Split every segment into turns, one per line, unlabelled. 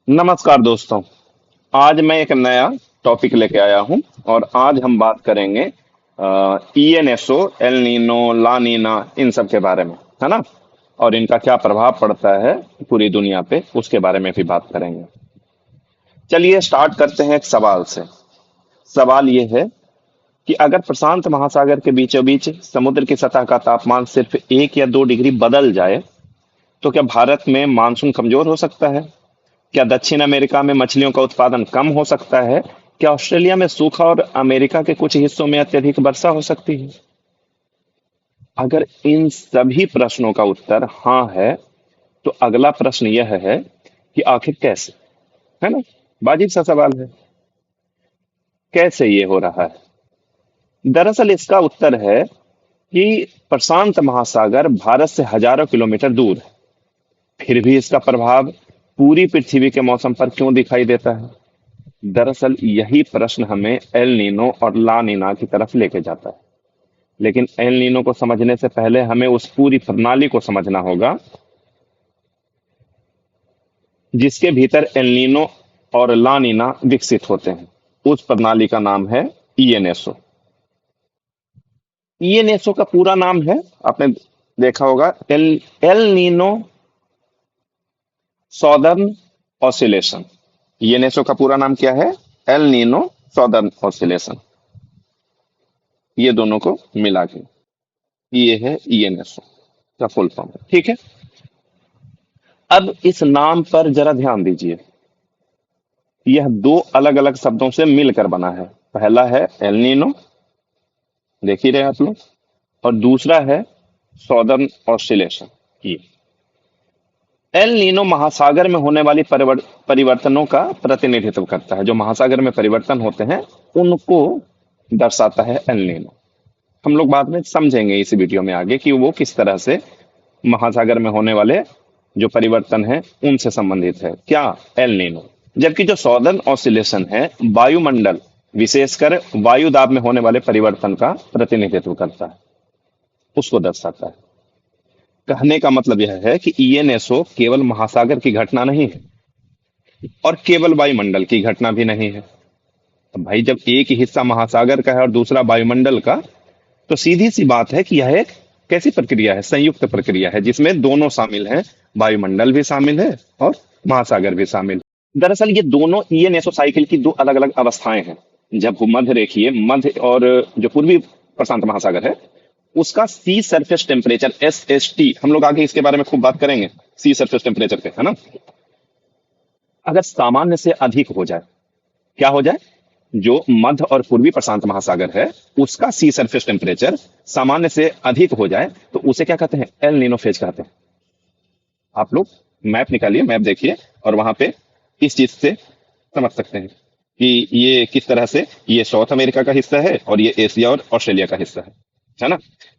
नमस्कार दोस्तों। आज मैं एक नया टॉपिक लेके आया हूं और आज हम बात करेंगे ईएनएसओ, एल नीनो, ला नीना, इन सब के बारे में, है ना। और इनका क्या प्रभाव पड़ता है पूरी दुनिया पे, उसके बारे में भी बात करेंगे। चलिए स्टार्ट करते हैं एक सवाल से। सवाल ये है कि अगर प्रशांत महासागर के बीचों बीच समुद्र की सतह का तापमान सिर्फ 1 या 2 डिग्री बदल जाए तो क्या भारत में मानसून कमजोर हो सकता है? क्या दक्षिण अमेरिका में मछलियों का उत्पादन कम हो सकता है? क्या ऑस्ट्रेलिया में सूखा और अमेरिका के कुछ हिस्सों में अत्यधिक वर्षा हो सकती है? अगर इन सभी प्रश्नों का उत्तर हाँ है तो अगला प्रश्न यह है कि आखिर कैसे, है ना। वाजिब सा सवाल है, कैसे ये हो रहा है। दरअसल इसका उत्तर है कि प्रशांत महासागर भारत से हजारों किलोमीटर दूर है, फिर भी इसका प्रभाव पूरी पृथ्वी के मौसम पर क्यों दिखाई देता है। दरअसल यही प्रश्न हमें एल नीनो और ला नीना की तरफ लेके जाता है। लेकिन एल नीनो को समझने से पहले हमें उस पूरी प्रणाली को समझना होगा जिसके भीतर एल नीनो और ला नीना विकसित होते हैं। उस प्रणाली का नाम है ईएनएसओ। ईएनएसओ का पूरा नाम है, आपने देखा होगा, El El Nino Southern Oscillation. ENSO का पूरा नाम क्या है? El Nino Southern Oscillation. ये दोनों को मिला के ये है ईएनएसओ का फुल फॉर्म, ठीक है। अब इस नाम पर जरा ध्यान दीजिए। यह दो अलग अलग शब्दों से मिलकर बना है। पहला है एल नीनो, देख ही रहे आप लोग, और दूसरा है सॉदर्न ऑस्ट्रेलेशन। ये एल नीनो महासागर में होने वाली परिवर्तनों का प्रतिनिधित्व करता है। जो महासागर में परिवर्तन होते हैं उनको दर्शाता है एल नीनो। हम लोग बाद में समझेंगे इस वीडियो में आगे कि वो किस तरह से महासागर में होने वाले जो परिवर्तन है उनसे संबंधित है, क्या एल नीनो। जबकि जो सॉदर्न ऑसिलेशन है वायुमंडल, विशेषकर वायु दाब में होने वाले परिवर्तन का प्रतिनिधित्व करता है, उसको दर्शाता है। कहने का मतलब यह है कि ईएनएसओ केवल महासागर की घटना नहीं है और केवल वायुमंडल की घटना भी नहीं है। तो भाई जब एक ही हिस्सा महासागर का है और दूसरा वायुमंडल का, तो सीधी सी बात है कि यह एक कैसी प्रक्रिया है? संयुक्त प्रक्रिया है जिसमें दोनों शामिल हैं, वायुमंडल भी शामिल है और महासागर भी शामिल है। दरअसल ये दोनों ईएनएसओ साइकिल की दो अलग अलग अवस्थाएं हैं। जब भूमध्य रेखीय मध्य और जो पूर्वी प्रशांत महासागर है उसका सी सरफेस टेम्परेचर SST, हम लोग आगे इसके बारे में खूब बात करेंगे सी सरफेस टेम्परेचर पे, है ना। अगर सामान्य से अधिक हो जाए, क्या हो जाए? जो मध्य और पूर्वी प्रशांत महासागर है उसका सी सरफेस टेम्परेचर सामान्य से अधिक हो जाए तो उसे क्या कहते हैं? एल नीनो फेज कहते हैं। आप लोग मैप निकालिए, मैप देखिए और वहां पे इस चीज से समझ सकते हैं कि ये किस तरह से ये साउथ अमेरिका का हिस्सा है और ये एशिया और ऑस्ट्रेलिया का हिस्सा है ना।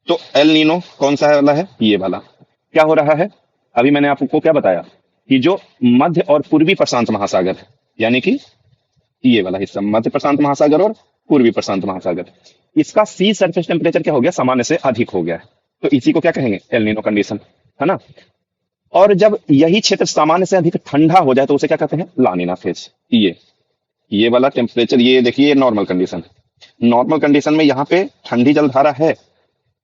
तो एल नीनो कौन सा वाला है? ये वाला। क्या हो रहा है? अभी मैंने आपको क्या बताया कि जो मध्य और पूर्वी प्रशांत महासागर है, यानी कि ये वाला हिस्सा मध्य प्रशांत महासागर और पूर्वी प्रशांत महासागर, इसका सी सरफेस टेम्परेचर क्या हो गया? सामान्य से अधिक हो गया है। तो इसी को क्या कहेंगे? एल नीनो कंडीशन, है ना। और जब यही क्षेत्र सामान्य से अधिक ठंडा हो जाए तो उसे क्या कहते हैं? लानिना फेज। ये वाला टेम्परेचर, ये देखिए नॉर्मल कंडीशन। नॉर्मल कंडीशन में यहाँ पे ठंडी जलधारा है,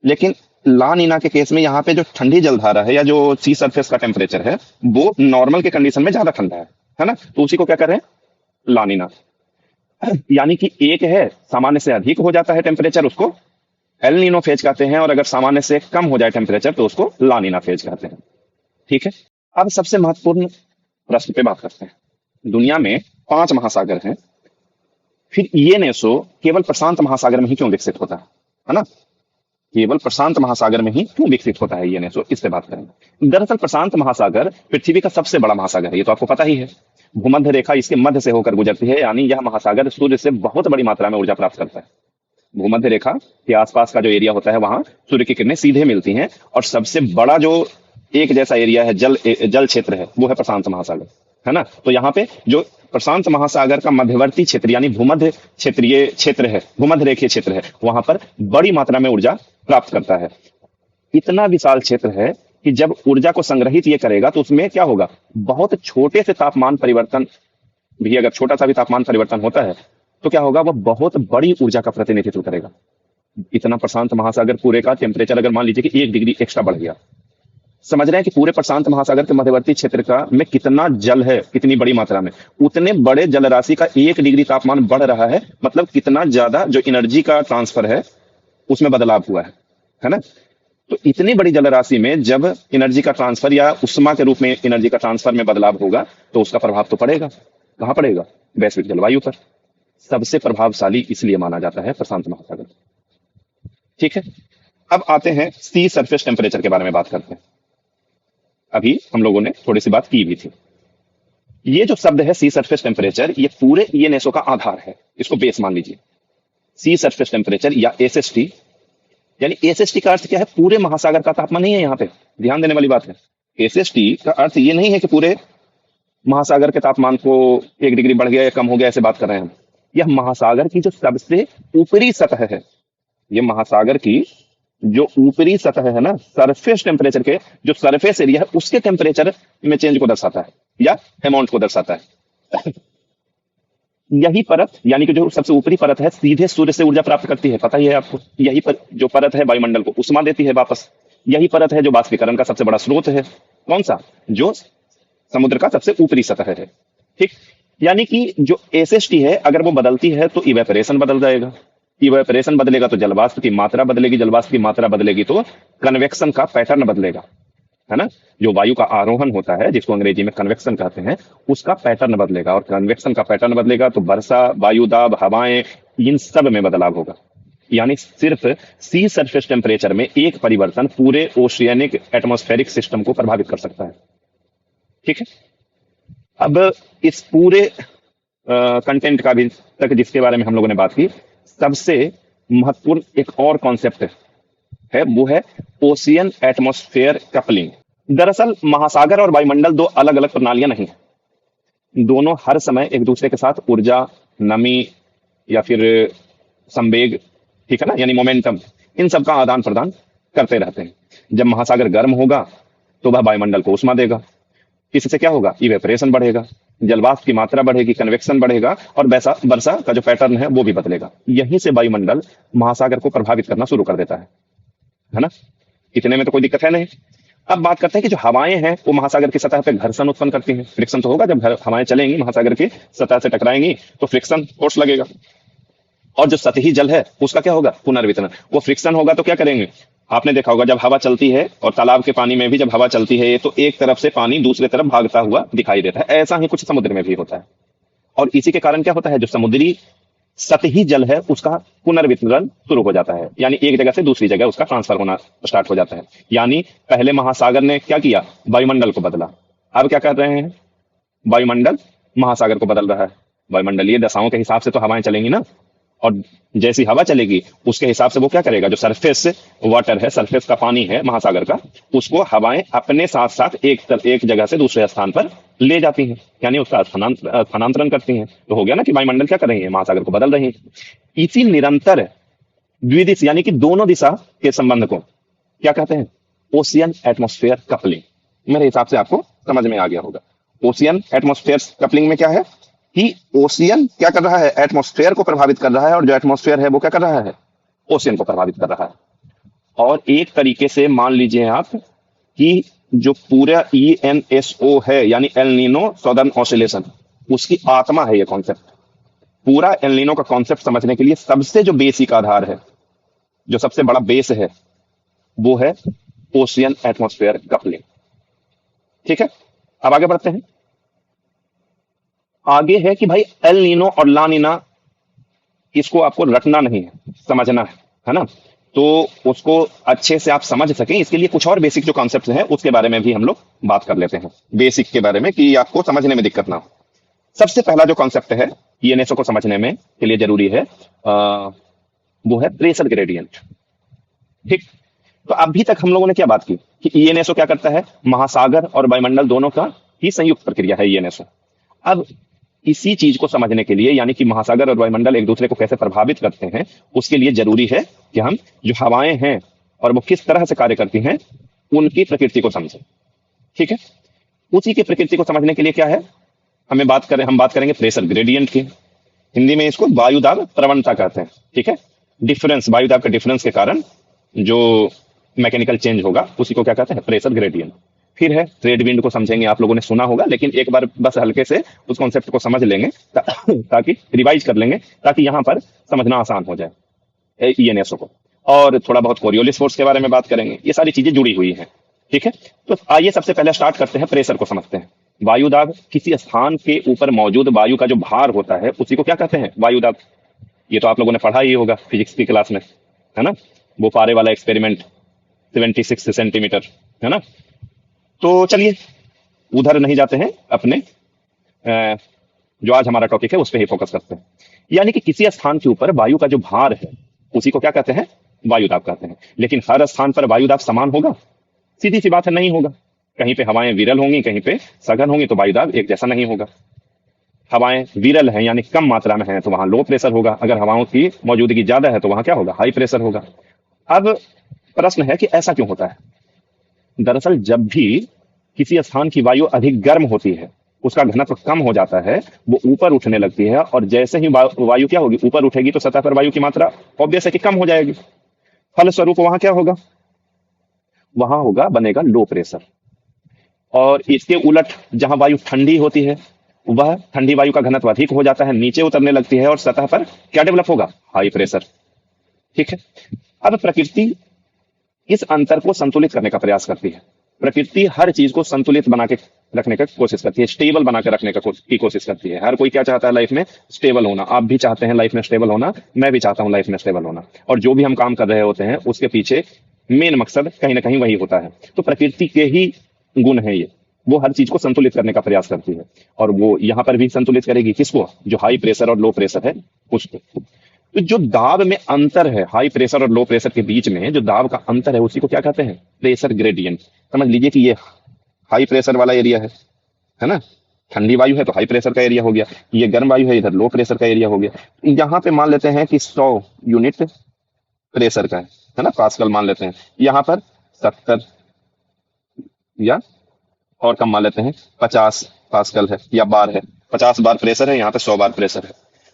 लेकिन ला नीना के केस में यहाँ पे जो ठंडी जलधारा है या जो सी सरफेस का टेम्परेचर है वो नॉर्मल के कंडीशन में ज्यादा ठंडा है ना। तो उसी को क्या कर रहे हैं? ला नीना। यानी कि एक है सामान्य से अधिक हो जाता है टेम्परेचर, उसको एल नीनो फेज कहते हैं, और अगर सामान्य से कम हो जाए टेम्परेचर तो उसको ला नीना फेज कहते हैं, ठीक है। अब सबसे महत्वपूर्ण प्रश्न पे बात करते हैं। दुनिया में 5 महासागर हैं, फिर ईएनएसओ केवल प्रशांत महासागर में ही क्यों विकसित होता है ना। केवल प्रशांत महासागर में ही क्यों विकसित होता है ईएनएसओ, इससे बात करेंगे। दरअसल प्रशांत महासागर पृथ्वी का सबसे बड़ा महासागर है, ये तो आपको पता ही है। भूमध्य रेखा इसके मध्य से होकर गुजरती है, यानी यह महासागर सूर्य से बहुत बड़ी मात्रा में ऊर्जा प्राप्त करता है। भूमध्य रेखा के आसपास का जो एरिया होता है वहां सूर्य की किरणें सीधे मिलती हैं, और सबसे बड़ा जो एक जैसा एरिया है, जल क्षेत्र है, वो है प्रशांत महासागर, है ना। तो यहाँ पे जो प्रशांत महासागर का मध्यवर्ती क्षेत्र यानी भूमध्य क्षेत्रीय क्षेत्र है, भूमध्य रेखीय क्षेत्र है, वहां पर बड़ी मात्रा में ऊर्जा प्राप्त करता है। इतना विशाल क्षेत्र है कि जब ऊर्जा को संग्रहित ये करेगा तो उसमें क्या होगा, बहुत छोटे से तापमान परिवर्तन भी, अगर छोटा सा भी तापमान परिवर्तन होता है तो क्या होगा, वह बहुत बड़ी ऊर्जा का प्रतिनिधित्व करेगा। इतना प्रशांत महासागर पूरे का टेम्परेचर अगर मान लीजिए कि 1 डिग्री एक्स्ट्रा बढ़ गया, समझ रहे हैं कि पूरे प्रशांत महासागर के मध्यवर्ती क्षेत्र का में कितना जल है, कितनी बड़ी मात्रा में, उतने बड़े जल राशि का 1 डिग्री तापमान बढ़ रहा है, मतलब कितना ज्यादा जो एनर्जी का ट्रांसफर है उसमें बदलाव हुआ है ना। तो इतनी बड़ी जल राशि में जब एनर्जी का ट्रांसफर या उष्मा के रूप में एनर्जी का ट्रांसफर में बदलाव होगा तो उसका प्रभाव तो पड़ेगा। कहाँ पड़ेगा, वैश्विक जलवायु पर। सबसे प्रभावशाली इसलिए माना जाता है प्रशांत महासागर। ठीक है, अब आते हैं सी सरफेस टेम्परेचर के बारे में बात करते हैं। अभी हम लोगों ने थोड़ी सी बात की भी थी। ये जो शब्द है सी सरफेस टेम्परेचर, ये पूरे ईएनएसओ का आधार है, इसको बेस मान लीजिए। सी सरफेस टेम्परेचर या एसएसटी, यानी एसएसटी का अर्थ क्या है, पूरे महासागर का तापमान नहीं है। यहाँ पे ध्यान देने वाली बात है, एसएसटी का अर्थ ये नहीं है कि पूरे महासागर के तापमान को 1 डिग्री बढ़ गया या कम हो गया ऐसे बात कर रहे हैं हम। यह महासागर की जो सबसे ऊपरी सतह है, ये महासागर की जो ऊपरी सतह है ना, सरफेस टेम्परेचर के जो सरफेस एरिया है उसके टेम्परेचर में चेंज को दर्शाता है या अमाउंट को दर्शाता है। यही परत, यानी कि जो सबसे ऊपरी परत है, सीधे सूर्य से ऊर्जा प्राप्त करती है, पता ही है आपको। यही पर जो परत है वायुमंडल को उष्मा देती है वापस। यही परत है जो बाष्पीकरण का सबसे बड़ा स्रोत है। कौन सा, जो समुद्र का सबसे ऊपरी सतह है। ठीक, यानी कि जो एसएसटी है अगर वो बदलती है तो इवेपोरेशन बदल जाएगा, इवेपोरेशन बदलेगा तो जलवाष्प की मात्रा बदलेगी, जलवाष्प की मात्रा बदलेगी तो कन्वेक्शन का पैटर्न बदलेगा, है ना। जो वायु का आरोहण होता है जिसको अंग्रेजी में कन्वेक्शन कहते हैं, उसका पैटर्न बदलेगा, और कन्वेक्शन का पैटर्न बदलेगा तो वर्षा, वायु दाब, हवाएं, इन सब में बदलाव होगा। यानी सिर्फ सी सरफेस टेम्परेचर में एक परिवर्तन पूरे ओशियनिक एटमॉस्फेरिक सिस्टम को प्रभावित कर सकता है। ठीक है, अब इस पूरे कंटेंट का भी तक जिसके बारे में हम लोगों ने बात की, सबसे महत्वपूर्ण एक और कॉन्सेप्ट है, वो है ओशियन एटमॉस्फेयर कपलिंग। दरअसल महासागर और वायुमंडल दो अलग अलग प्रणालियां नहीं है, दोनों हर समय एक दूसरे के साथ ऊर्जा, नमी या फिर संवेग, ठीक है ना, यानी मोमेंटम, इन सब का आदान प्रदान करते रहते हैं। जब महासागर गर्म होगा तो वह वायुमंडल को उष्मा देगा, इससे क्या होगा, इवेपोरेशन बढ़ेगा, जलवाष्प की मात्रा बढ़ेगी, कन्वेक्शन बढ़ेगा, और वर्षा का जो पैटर्न है वो भी बदलेगा। यहीं से वायुमंडल महासागर को प्रभावित करना शुरू कर देता है ना। इतने में तो कोई दिक्कत है नहीं। अब बात करते हैं कि जो हवाएं हैं वो महासागर की सतह पे घर्षण उत्पन्न करती हैं। फ्रिक्शन तो होगा, जब हवाएं चलेंगी महासागर की सतह से टकराएंगी तो फ्रिक्शन फोर्स लगेगा। और जो सतही जल है उसका क्या होगा, पुनर्वितरण। वो फ्रिक्शन होगा तो क्या करेंगे, आपने देखा होगा जब हवा चलती है और तालाब के पानी में भी जब हवा चलती है तो एक तरफ से पानी दूसरे तरफ भागता हुआ दिखाई देता है। ऐसा ही कुछ समुद्र में भी होता है, और इसी के कारण क्या होता है, जो समुद्री सतही जल है उसका पुनर्वितरण शुरू हो जाता है, यानी एक जगह से दूसरी जगह उसका ट्रांसफर होना स्टार्ट हो जाता है। यानी पहले महासागर ने क्या किया, वायुमंडल को बदला। अब क्या कर रहे हैं, वायुमंडल महासागर को बदल रहा है। वायुमंडलीय दशाओं के हिसाब से तो हवाएं चलेंगी ना, और जैसी हवा चलेगी उसके हिसाब से वो क्या करेगा, जो सरफेस वाटर है, सरफेस का पानी है महासागर का, उसको हवाएं अपने साथ साथ एक जगह से दूसरे स्थान पर ले जाती हैं, यानी उसका स्थानांतरण करती हैं। तो हो गया ना कि वायुमंडल क्या कर रही है, महासागर को बदल रही है। इसी निरंतर द्विदिश यानी कि दोनों दिशा के संबंध को क्या कहते हैं, ओशियन एटमॉस्फेयर कपलिंग। मेरे हिसाब से आपको समझ में आ गया होगा। ओशियन एटमॉस्फेयर कपलिंग में क्या है कि ओशियन क्या कर रहा है, एटमॉस्फेयर को प्रभावित कर रहा है, और जो एटमॉस्फेयर है वो क्या कर रहा है, ओशियन को प्रभावित कर रहा है। और एक तरीके से मान लीजिए आप कि जो पूरा ईएनएसओ है, यानी एल नीनो सदर्न ऑसिलेशन, उसकी आत्मा है ये कॉन्सेप्ट। पूरा एल नीनो का कॉन्सेप्ट समझने के लिए सबसे जो बेसिक आधार है, जो सबसे बड़ा बेस है, वो है ओशियन एटमॉस्फेयर कपलिंग। ठीक है, अब आगे बढ़ते हैं। आगे है कि भाई एल नीनो और ला नीना, इसको आपको रटना नहीं है, समझना है ना। तो उसको अच्छे से आप समझ सकें, इसके लिए कुछ और बेसिक जो कॉन्सेप्ट्स हैं उसके बारे में भी हम लोग बात कर लेते हैं, बेसिक के बारे में, कि आपको समझने में दिक्कत ना हो। सबसे पहला जो कॉन्सेप्ट है ईएनएसओ को समझने में के लिए जरूरी है, वो है प्रेशर ग्रेडियंट। ठीक, तो अभी तक हम लोगों ने क्या बात की कि ईएनएसओ क्या करता है, महासागर और वायुमंडल दोनों का ही संयुक्त प्रक्रिया है ईएनएसओ। अब इसी चीज को समझने के लिए, यानी कि महासागर और वायुमंडल एक दूसरे को कैसे प्रभावित करते हैं, उसके लिए जरूरी है कि हम जो हवाएं हैं और वो किस तरह से कार्य करती हैं उनकी प्रकृति को समझे। ठीक है, उसी की प्रकृति को समझने के लिए क्या है, हम बात करेंगे प्रेशर ग्रेडियंट की। हिंदी में इसको वायुदाब प्रवणता कहते हैं। ठीक है, डिफरेंस, वायुदाब के डिफरेंस के कारण जो मैकेनिकल चेंज होगा उसी को क्या कहते हैं, प्रेशर ग्रेडियंट। फिर है ट्रेड विंड को समझेंगे, आप लोगों ने सुना होगा, लेकिन एक बार बस हल्के से उस कॉन्सेप्ट को समझ लेंगे ताकि रिवाइज कर लेंगे, ताकि यहाँ पर समझना आसान हो जाए ईएनएसओ को। और थोड़ा बहुत कोरियोलिस फोर्स के बारे में बात करेंगे, ये सारी चीजें जुड़ी हुई हैं। ठीक है, तो आइए सबसे पहले स्टार्ट करते हैं, प्रेशर को समझते हैं। वायुदाब किसी स्थान के ऊपर मौजूद वायु का जो भार होता है उसी को क्या कहते हैं, वायुदाब। ये तो आप लोगों ने पढ़ा ही होगा फिजिक्स की क्लास में, है ना, वो पारे वाला एक्सपेरिमेंट 76 सेंटीमीटर, है ना। तो चलिए उधर नहीं जाते हैं, अपने जो आज हमारा टॉपिक है उस पर ही फोकस करते हैं। यानी कि किसी स्थान के ऊपर वायु का जो भार है उसी को क्या कहते हैं, वायुदाब कहते हैं। लेकिन हर स्थान पर वायुदाब समान होगा, सीधी सी बात है, नहीं होगा। कहीं पे हवाएं विरल होंगी, कहीं पे सघन होंगी, तो वायुदाब एक जैसा नहीं होगा। हवाएं विरल हैं यानी कम मात्रा में है तो वहां लो प्रेशर होगा, अगर हवाओं की मौजूदगी ज्यादा है तो वहां क्या होगा, हाई प्रेशर होगा। अब प्रश्न है कि ऐसा क्यों होता है। दरअसल जब भी किसी स्थान की वायु अधिक गर्म होती है, उसका घनत्व कम हो जाता है, वो ऊपर उठने लगती है, और जैसे ही वायु क्या होगी, ऊपर उठेगी, तो सतह पर वायु की मात्रा ऑब्वियस है कि कम हो जाएगी। फलस्वरूप वहां क्या होगा, वहां होगा, बनेगा लो प्रेशर। और इसके उलट जहां वायु ठंडी होती है, वह ठंडी वायु का घनत्व अधिक हो जाता है, नीचे उतरने लगती है, और सतह पर क्या डेवलप होगा, हाई प्रेशर। ठीक है, अब प्रकृति इस अंतर को संतुलित करने का प्रयास करती है। प्रकृति हर चीज को संतुलित बना के रखने का कोशिश करती है, स्टेबल बना के रखने की कोशिश करती है। हर कोई क्या चाहता है लाइफ में, स्टेबल होना। आप भी चाहते हैं लाइफ में स्टेबल होना, मैं भी चाहता हूं लाइफ में स्टेबल होना। और जो भी हम काम कर रहे होते हैं उसके पीछे मेन मकसद कहीं ना कहीं वही होता है। तो प्रकृति के ही गुण है ये, वो हर चीज को संतुलित करने का प्रयास करती है, और वो यहां पर भी संतुलित करेगी। किसको, जो हाई प्रेशर और लो प्रेशर है उसको। तो जो दाब में अंतर है, हाई प्रेशर और लो प्रेशर के बीच में जो दाब का अंतर है, उसी को क्या कहते हैं, प्रेशर ग्रेडियंट। समझ लीजिए कि ये हाई प्रेशर वाला एरिया है ना, ठंडी वायु है तो हाई प्रेशर का एरिया हो गया, ये गर्म वायु है, इधर लो प्रेशर का एरिया हो गया। यहाँ पे मान लेते हैं कि 100 यूनिट प्रेशर का है ना, पास्कल मान लेते हैं। यहाँ पर 70 या और कम मान लेते हैं 50 पास्कल है, या बार है, 50 बार प्रेशर है, यहाँ पे 100 बार प्रेशर है।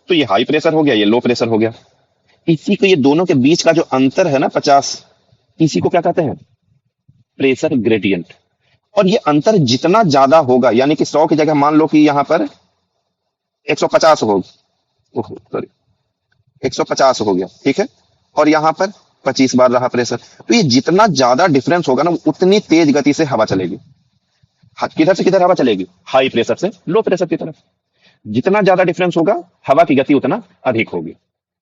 तो ये हाई प्रेशर हो गया, ये लो प्रेशर हो गया। इसी को, ये दोनों के बीच का जो अंतर है ना 50, इसी को क्या कहते हैं, प्रेशर ग्रेडियंट। और ये अंतर जितना ज्यादा होगा, यानी कि 100 की जगह मान लो कि यहाँ पर 150 हो, सॉरी 150 हो गया, ठीक है, और यहाँ पर 25 बार रहा प्रेशर। तो ये जितना ज्यादा डिफरेंस होगा ना, उतनी तेज गति से हवा चलेगी। किधर से किधर हवा चलेगी, हाई प्रेशर से लो प्रेशर की तरफ। जितना ज्यादा डिफरेंस होगा, हवा की गति उतना अधिक होगी,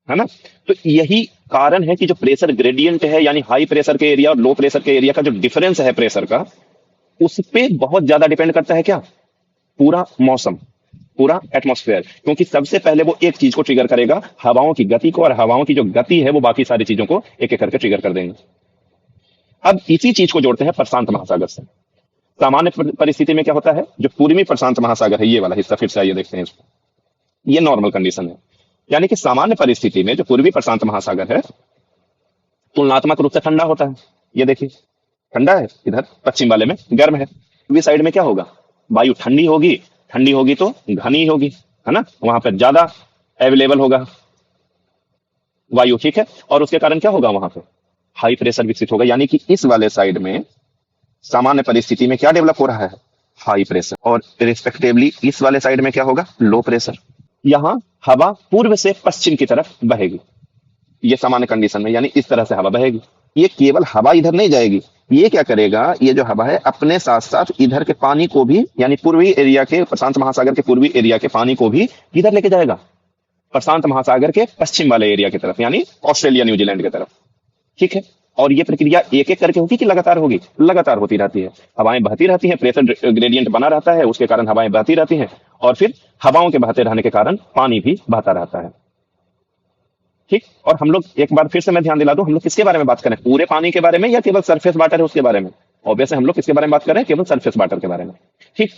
है ना। तो यही कारण है कि जो प्रेशर ग्रेडियंट है, यानी हाई प्रेशर के एरिया और लो प्रेशर के एरिया का जो डिफरेंस है प्रेशर का, उस पे बहुत ज्यादा डिपेंड करता है क्या, पूरा मौसम, पूरा एटमॉस्फेयर। क्योंकि सबसे पहले वो एक चीज को ट्रिगर करेगा, हवाओं की गति को, और हवाओं की जो गति है वो बाकी सारी चीजों को एक एक करके ट्रिगर कर देंगे। अब इसी चीज को जोड़ते हैं प्रशांत महासागर से। सामान्य परिस्थिति में क्या होता है, जो पूर्वी प्रशांत महासागर है, ये वाला हिस्सा, फिर से आइए देखते हैं इसको। ये नॉर्मल कंडीशन है, यानी कि सामान्य परिस्थिति में जो पूर्वी प्रशांत महासागर है तुलनात्मक रूप से ठंडा होता है। ये देखिए ठंडा है, इधर पश्चिम वाले में गर्म है। पूर्वी साइड में क्या होगा, वायु ठंडी होगी, ठंडी होगी तो घनी होगी, है ना, वहां पर ज्यादा अवेलेबल होगा वायु, ठीक है। और उसके कारण क्या होगा, वहां पर हाई प्रेशर विकसित होगा। यानी कि इस वाले साइड में सामान्य परिस्थिति में क्या डेवलप हो रहा है, हाई प्रेशर, और रिस्पेक्टिवली इस वाले साइड में क्या होगा, लो प्रेशर। यहाँ हवा पूर्व से पश्चिम की तरफ बहेगी, ये सामान्य कंडीशन में, यानी इस तरह से हवा बहेगी। ये केवल हवा इधर नहीं जाएगी, ये क्या करेगा, ये जो हवा है अपने साथ साथ इधर के पानी को भी, यानी पूर्वी एरिया के, प्रशांत महासागर के पूर्वी एरिया के पानी को भी किधर लेके जाएगा, प्रशांत महासागर के पश्चिम वाले एरिया की तरफ, यानी ऑस्ट्रेलिया न्यूजीलैंड की तरफ, ठीक है। और ये प्रक्रिया एक एक करके होगी कि लगातार होगी, लगातार होती रहती है। हवाएं बहती रहती हैं, प्रेशर ग्रेडियंट बना रहता है, उसके कारण हवाएं बहती रहती हैं, और फिर हवाओं के बहते रहने के कारण पानी भी बहता रहता है, ठीक। और हम लोग एक बार फिर से मैं ध्यान दिला दूं, हम लोग किसके बारे में बात करें, पूरे पानी के बारे में या केवल सरफेस वाटर है उसके बारे में। ऑब्वियसली हम लोग किसके बारे में बात कर रहे हैं, केवल सरफेस वाटर के बारे में, ठीक।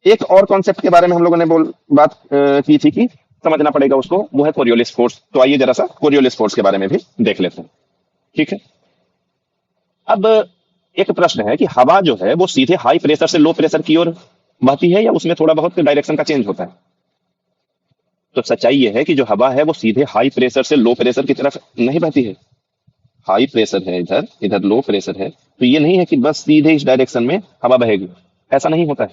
एक और कॉन्सेप्ट के बारे में हम लोगों ने बात की थी कि समझना पड़ेगा उसको, वो है कोरियोलिस फोर्स। तो आइए जरा सा कोरियोलिस फोर्स के बारे में भी देख लेते हैं, ठीक है। अब एक प्रश्न है कि हवा जो है वो सीधे हाई प्रेशर से लो प्रेशर की ओर बहती है या उसमें थोड़ा बहुत डायरेक्शन का चेंज होता है? तो सच्चाई ये है कि जो हवा है वो सीधे हाई प्रेशर से लो प्रेशर की तरफ नहीं बहती है। हाई प्रेशर है इधर, इधर लो प्रेशर है, तो ये नहीं है कि बस सीधे इस डायरेक्शन में हवा बहेगी। ऐसा नहीं होता है,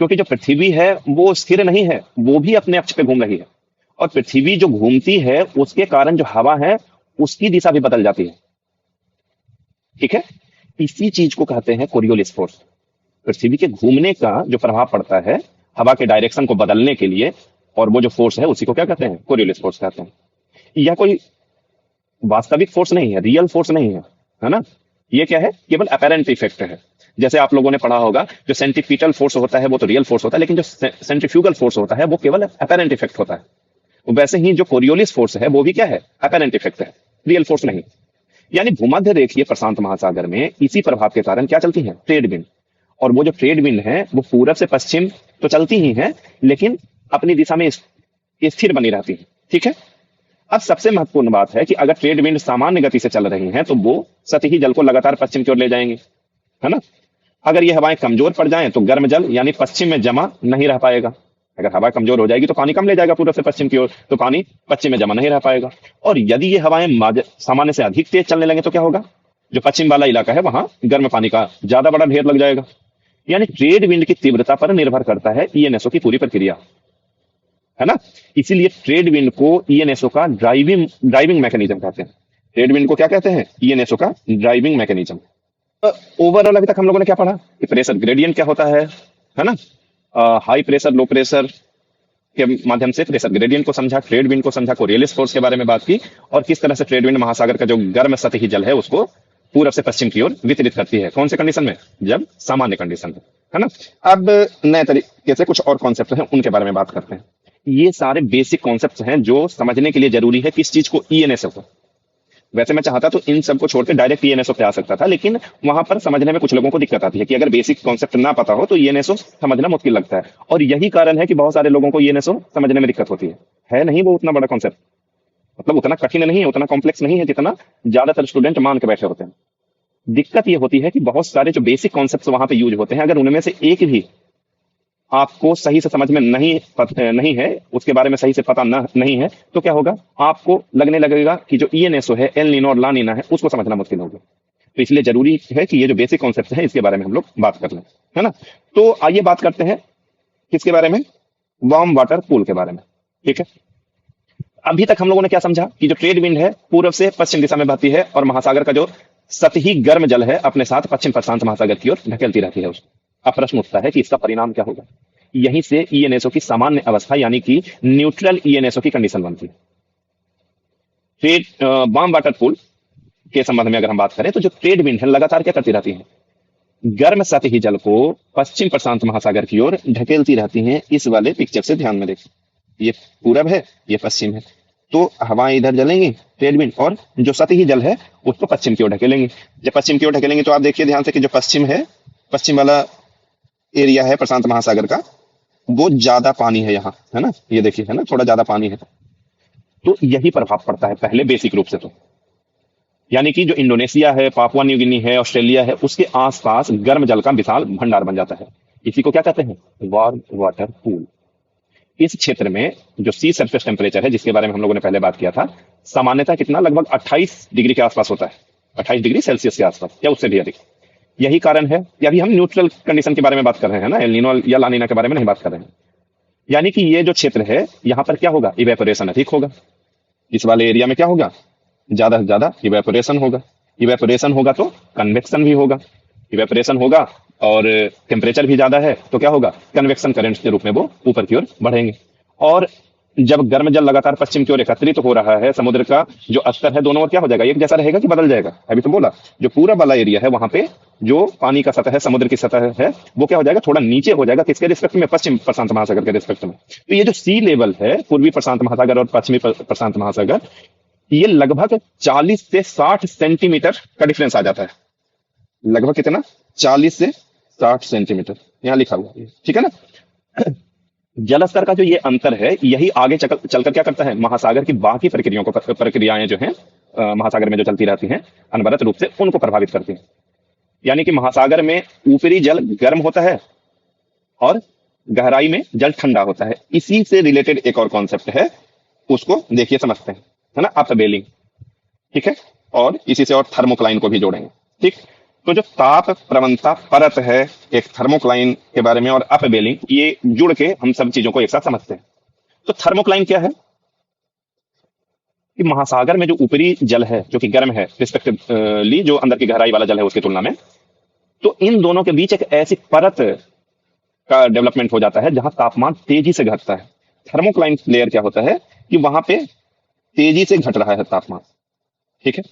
क्योंकि जो पृथ्वी है वो स्थिर नहीं है, वो भी अपने अक्ष पे घूम रही है। और पृथ्वी जो घूमती है उसके कारण जो हवा है उसकी दिशा भी बदल जाती है। ठीक है, इसी चीज को कहते हैं कोरियोलिस फोर्स। पृथ्वी के घूमने का जो प्रभाव पड़ता है हवा के डायरेक्शन को बदलने के लिए, और वो जो फोर्स है उसी को क्या कहते हैं? कोरियोलिस फोर्स कहते हैं। यह कोई वास्तविक फोर्स नहीं है, रियल फोर्स नहीं है ना? ये क्या है? केवल अपेरेंट इफेक्ट है। जैसे आप लोगों ने पढ़ा होगा, जो सेंट्रीपिटल फोर्स होता है वो तो रियल फोर्स होता है, लेकिन जो सेंट्रीफ्यूगल फोर्स होता है वो केवल अपेरेंट इफेक्ट होता है। वैसे ही जो कोरियोलिस फोर्स है वो भी क्या है? अपेरेंट इफेक्ट है, रियल फोर्स नहीं। यानी भूमध्य रेखीय प्रशांत महासागर में इसी प्रभाव के कारण क्या चलती है? Trade wind. और वो जो ट्रेड विंड है वो पूरब से पश्चिम तो चलती ही है, लेकिन अपनी दिशा में स्थिर बनी रहती है। ठीक है, अब सबसे महत्वपूर्ण बात है कि अगर ट्रेड विंड सामान्य गति से चल रही हैं तो वो सतही जल को लगातार पश्चिम की ओर ले जाएंगे, है ना? अगर ये हवाएं कमजोर पड़ जाएं तो गर्म जल यानी पश्चिम में जमा नहीं रह पाएगा। अगर हवा कमजोर हो जाएगी तो पानी कम ले जाएगा पूरब से पश्चिम की ओर, तो पानी पश्चिम में जमा नहीं रह पाएगा। और यदि ये हवाएं सामान्य से अधिक तेज चलने लगे तो क्या होगा? जो पश्चिम वाला इलाका है वहां गर्म पानी का ज्यादा बड़ा ढेर लग जाएगा। यानी ट्रेड विंड की तीव्रता पर निर्भर करता है ईएनएसओ की पूरी प्रक्रिया, है ना? इसीलिए ट्रेड विंड को ईएनएसओ का ड्राइविंग ड्राइविंग मैकेनिज्म कहते हैं। ट्रेड विंड को क्या कहते हैं? ईएनएसओ का ड्राइविंग मैकेनिज्म। ओवरऑल अभी तक हम लोगों ने क्या पढ़ा कि प्रेशर ग्रेडियंट क्या होता है ना? हाई प्रेशर लो प्रेशर के माध्यम से प्रेशर ग्रेडियंट को समझा, ट्रेड विंड को समझा, कोरियोलिस फोर्स के बारे में बात की, और किस तरह से ट्रेड विंड महासागर का जो गर्म सतही जल है उसको पूरब से पश्चिम की ओर वितरित करती है। कौन से कंडीशन में? जब सामान्य कंडीशन में, है ना? अब नए तरीके से कुछ और कॉन्सेप्ट हैं उनके बारे में बात करते हैं। ये सारे बेसिक कॉन्सेप्ट हैं जो समझने के लिए जरूरी है किस चीज को? ईएनएसओ को। वैसे मैं चाहता तो इन सबको छोड़कर डायरेक्ट ईएनएसओ पे आ सकता था, लेकिन वहां पर समझने में कुछ लोगों को दिक्कत आती है कि अगर बेसिक कॉन्सेप्ट ना पता हो तो ईएनएसओ समझना मुश्किल लगता है। और यही कारण है कि बहुत सारे लोगों को ईएनएसओ समझने में दिक्कत होती है नहीं वो उतना बड़ा कॉन्सेप्ट, मतलब उतना कठिन नहीं है, उतना कॉम्प्लेक्स नहीं है जितना ज्यादातर स्टूडेंट मान के बैठे होते हैं। दिक्कत ये होती है कि बहुत सारे जो बेसिक कॉन्सेप्ट वहां पे यूज होते हैं, अगर उनमें से एक भी आपको सही से समझ में नहीं है, उसके बारे में सही से पता नहीं है, तो क्या होगा? आपको लगने लगेगा कि जो ईएनएसओ है, एल नीनो और ला नीना है, उसको समझना मुश्किल होगा। तो इसलिए जरूरी है कि ये जो बेसिक कॉन्सेप्ट है इसके बारे में हम लोग बात कर लें, है ना? तो आइए बात करते हैं किसके बारे में? वार्म वाटर पूल के बारे में। ठीक है, अभी तक हम लोगों ने क्या समझा कि जो ट्रेड विंड है पूर्व से पश्चिम दिशा में बहती है और महासागर का जो सतही गर्म जल है अपने साथ पश्चिम प्रशांत महासागर की ओर ढकेलती रहती है उसको। अब प्रश्न उठता है कि इसका परिणाम क्या होगा? यहीं से ईएनएसओ की सामान्य अवस्था यानी कि न्यूट्रल ईएनएसओ की कंडीशन बनती है। ट्रेड वार्म वाटर पूल के संबंध में अगर हम बात करें तो जो ट्रेड विंड है लगातार क्या करती रहती है? गर्म सतही जल को पश्चिम प्रशांत महासागर की ओर ढकेलती रहती हैं। इस वाले पिक्चर से ध्यान में देखिए, ये पूरब है, ये पश्चिम है, तो हवाएं इधर जलेंगी ट्रेड विंड, और जो सतही जल है उसको पश्चिम की ओर ढकेलेंगे। जब पश्चिम की ओर ढकेलेंगे तो आप देखिए ध्यान से कि जो पश्चिम है, पश्चिम वाला एरिया है प्रशांत महासागर का, वो ज्यादा पानी है यहाँ, है ना? ये देखिए, है ना, थोड़ा ज्यादा पानी है। तो यही प्रभाव पड़ता है पहले बेसिक रूप से। तो यानी कि जो इंडोनेशिया है, पापुआ न्यू गिनी है, ऑस्ट्रेलिया है, उसके आसपास गर्म जल का विशाल भंडार बन जाता है। इसी को क्या कहते हैं? Warm water pool. इस क्षेत्र में जो सी सरफेस टेम्परेचर है जिसके बारे में हम लोगों ने पहले बात किया था, सामान्यतः कितना? लगभग 28 डिग्री के आसपास होता है, 28 डिग्री सेल्सियस के आसपास या उससे भी अधिक। यही कारण है कि अभी हम न्यूट्रल कंडीशन के बारे में बात कर रहे हैं ना, एल नीनो या ला नीना के बारे में नहीं बात कर रहे हैं। यानी कि ये जो क्षेत्र है यहाँ पर क्या होगा? इवेपोरेशन अधिक होगा। इस वाले एरिया में क्या होगा? ज्यादा से ज्यादा इवेपोरेशन होगा। इवेपोरेशन होगा तो कन्वेक्शन भी होगा। इवेपोरेशन होगा और टेम्परेचर भी ज्यादा है तो क्या होगा? कन्वेक्शन करंट्स के रूप में वो ऊपर की ओर बढ़ेंगे। और जब गर्म जल लगातार पश्चिम की ओर एकत्रित हो रहा है, समुद्र का जो स्तर है दोनों ओर क्या हो जाएगा? एक जैसा रहेगा कि बदल जाएगा? अभी तो बोला जो पूरा वाला एरिया है वहां पे जो पानी का सतह है, समुद्र की सतह है, वो क्या हो जाएगा? थोड़ा नीचे हो जाएगा। किसके रिस्पेक्ट में? पश्चिम प्रशांत महासागर के रिस्पेक्ट में। तो ये जो सी लेवल है, पूर्वी प्रशांत महासागर और पश्चिमी प्रशांत महासागर, ये लगभग 40 से 60 सेंटीमीटर का डिफरेंस आ जाता है। लगभग कितना? 40 से 60 सेंटीमीटर यहाँ लिखा हुआ है, ठीक है ना? जल स्तर का जो ये अंतर है, यही आगे चलकर क्या करता है? महासागर की बाकी प्रक्रियाएं जो हैं महासागर में जो चलती रहती हैं अनवरत रूप से, उनको प्रभावित करती हैं। यानी कि महासागर में ऊपरी जल गर्म होता है और गहराई में जल ठंडा होता है। इसी से रिलेटेड एक और कॉन्सेप्ट है, उसको देखिए समझते हैं, है ना, अपवेलिंग। ठीक है, और इसी से और थर्मोक्लाइन को भी जोड़ेंगे। ठीक, तो जो ताप प्रवणता परत है एक थर्मोक्लाइन के बारे में और अपवेलिंग, ये जुड़ के हम सब चीजों को एक साथ समझते हैं। तो थर्मोक्लाइन क्या है कि महासागर में जो ऊपरी जल है जो कि गर्म है रिस्पेक्टिवली जो अंदर की गहराई वाला जल है उसकी तुलना में, तो इन दोनों के बीच एक ऐसी परत का डेवलपमेंट हो जाता है जहां तापमान तेजी से घटता है। थर्मोक्लाइन लेयर क्या होता है कि वहां पे तेजी से घट रहा है तापमान। ठीक है,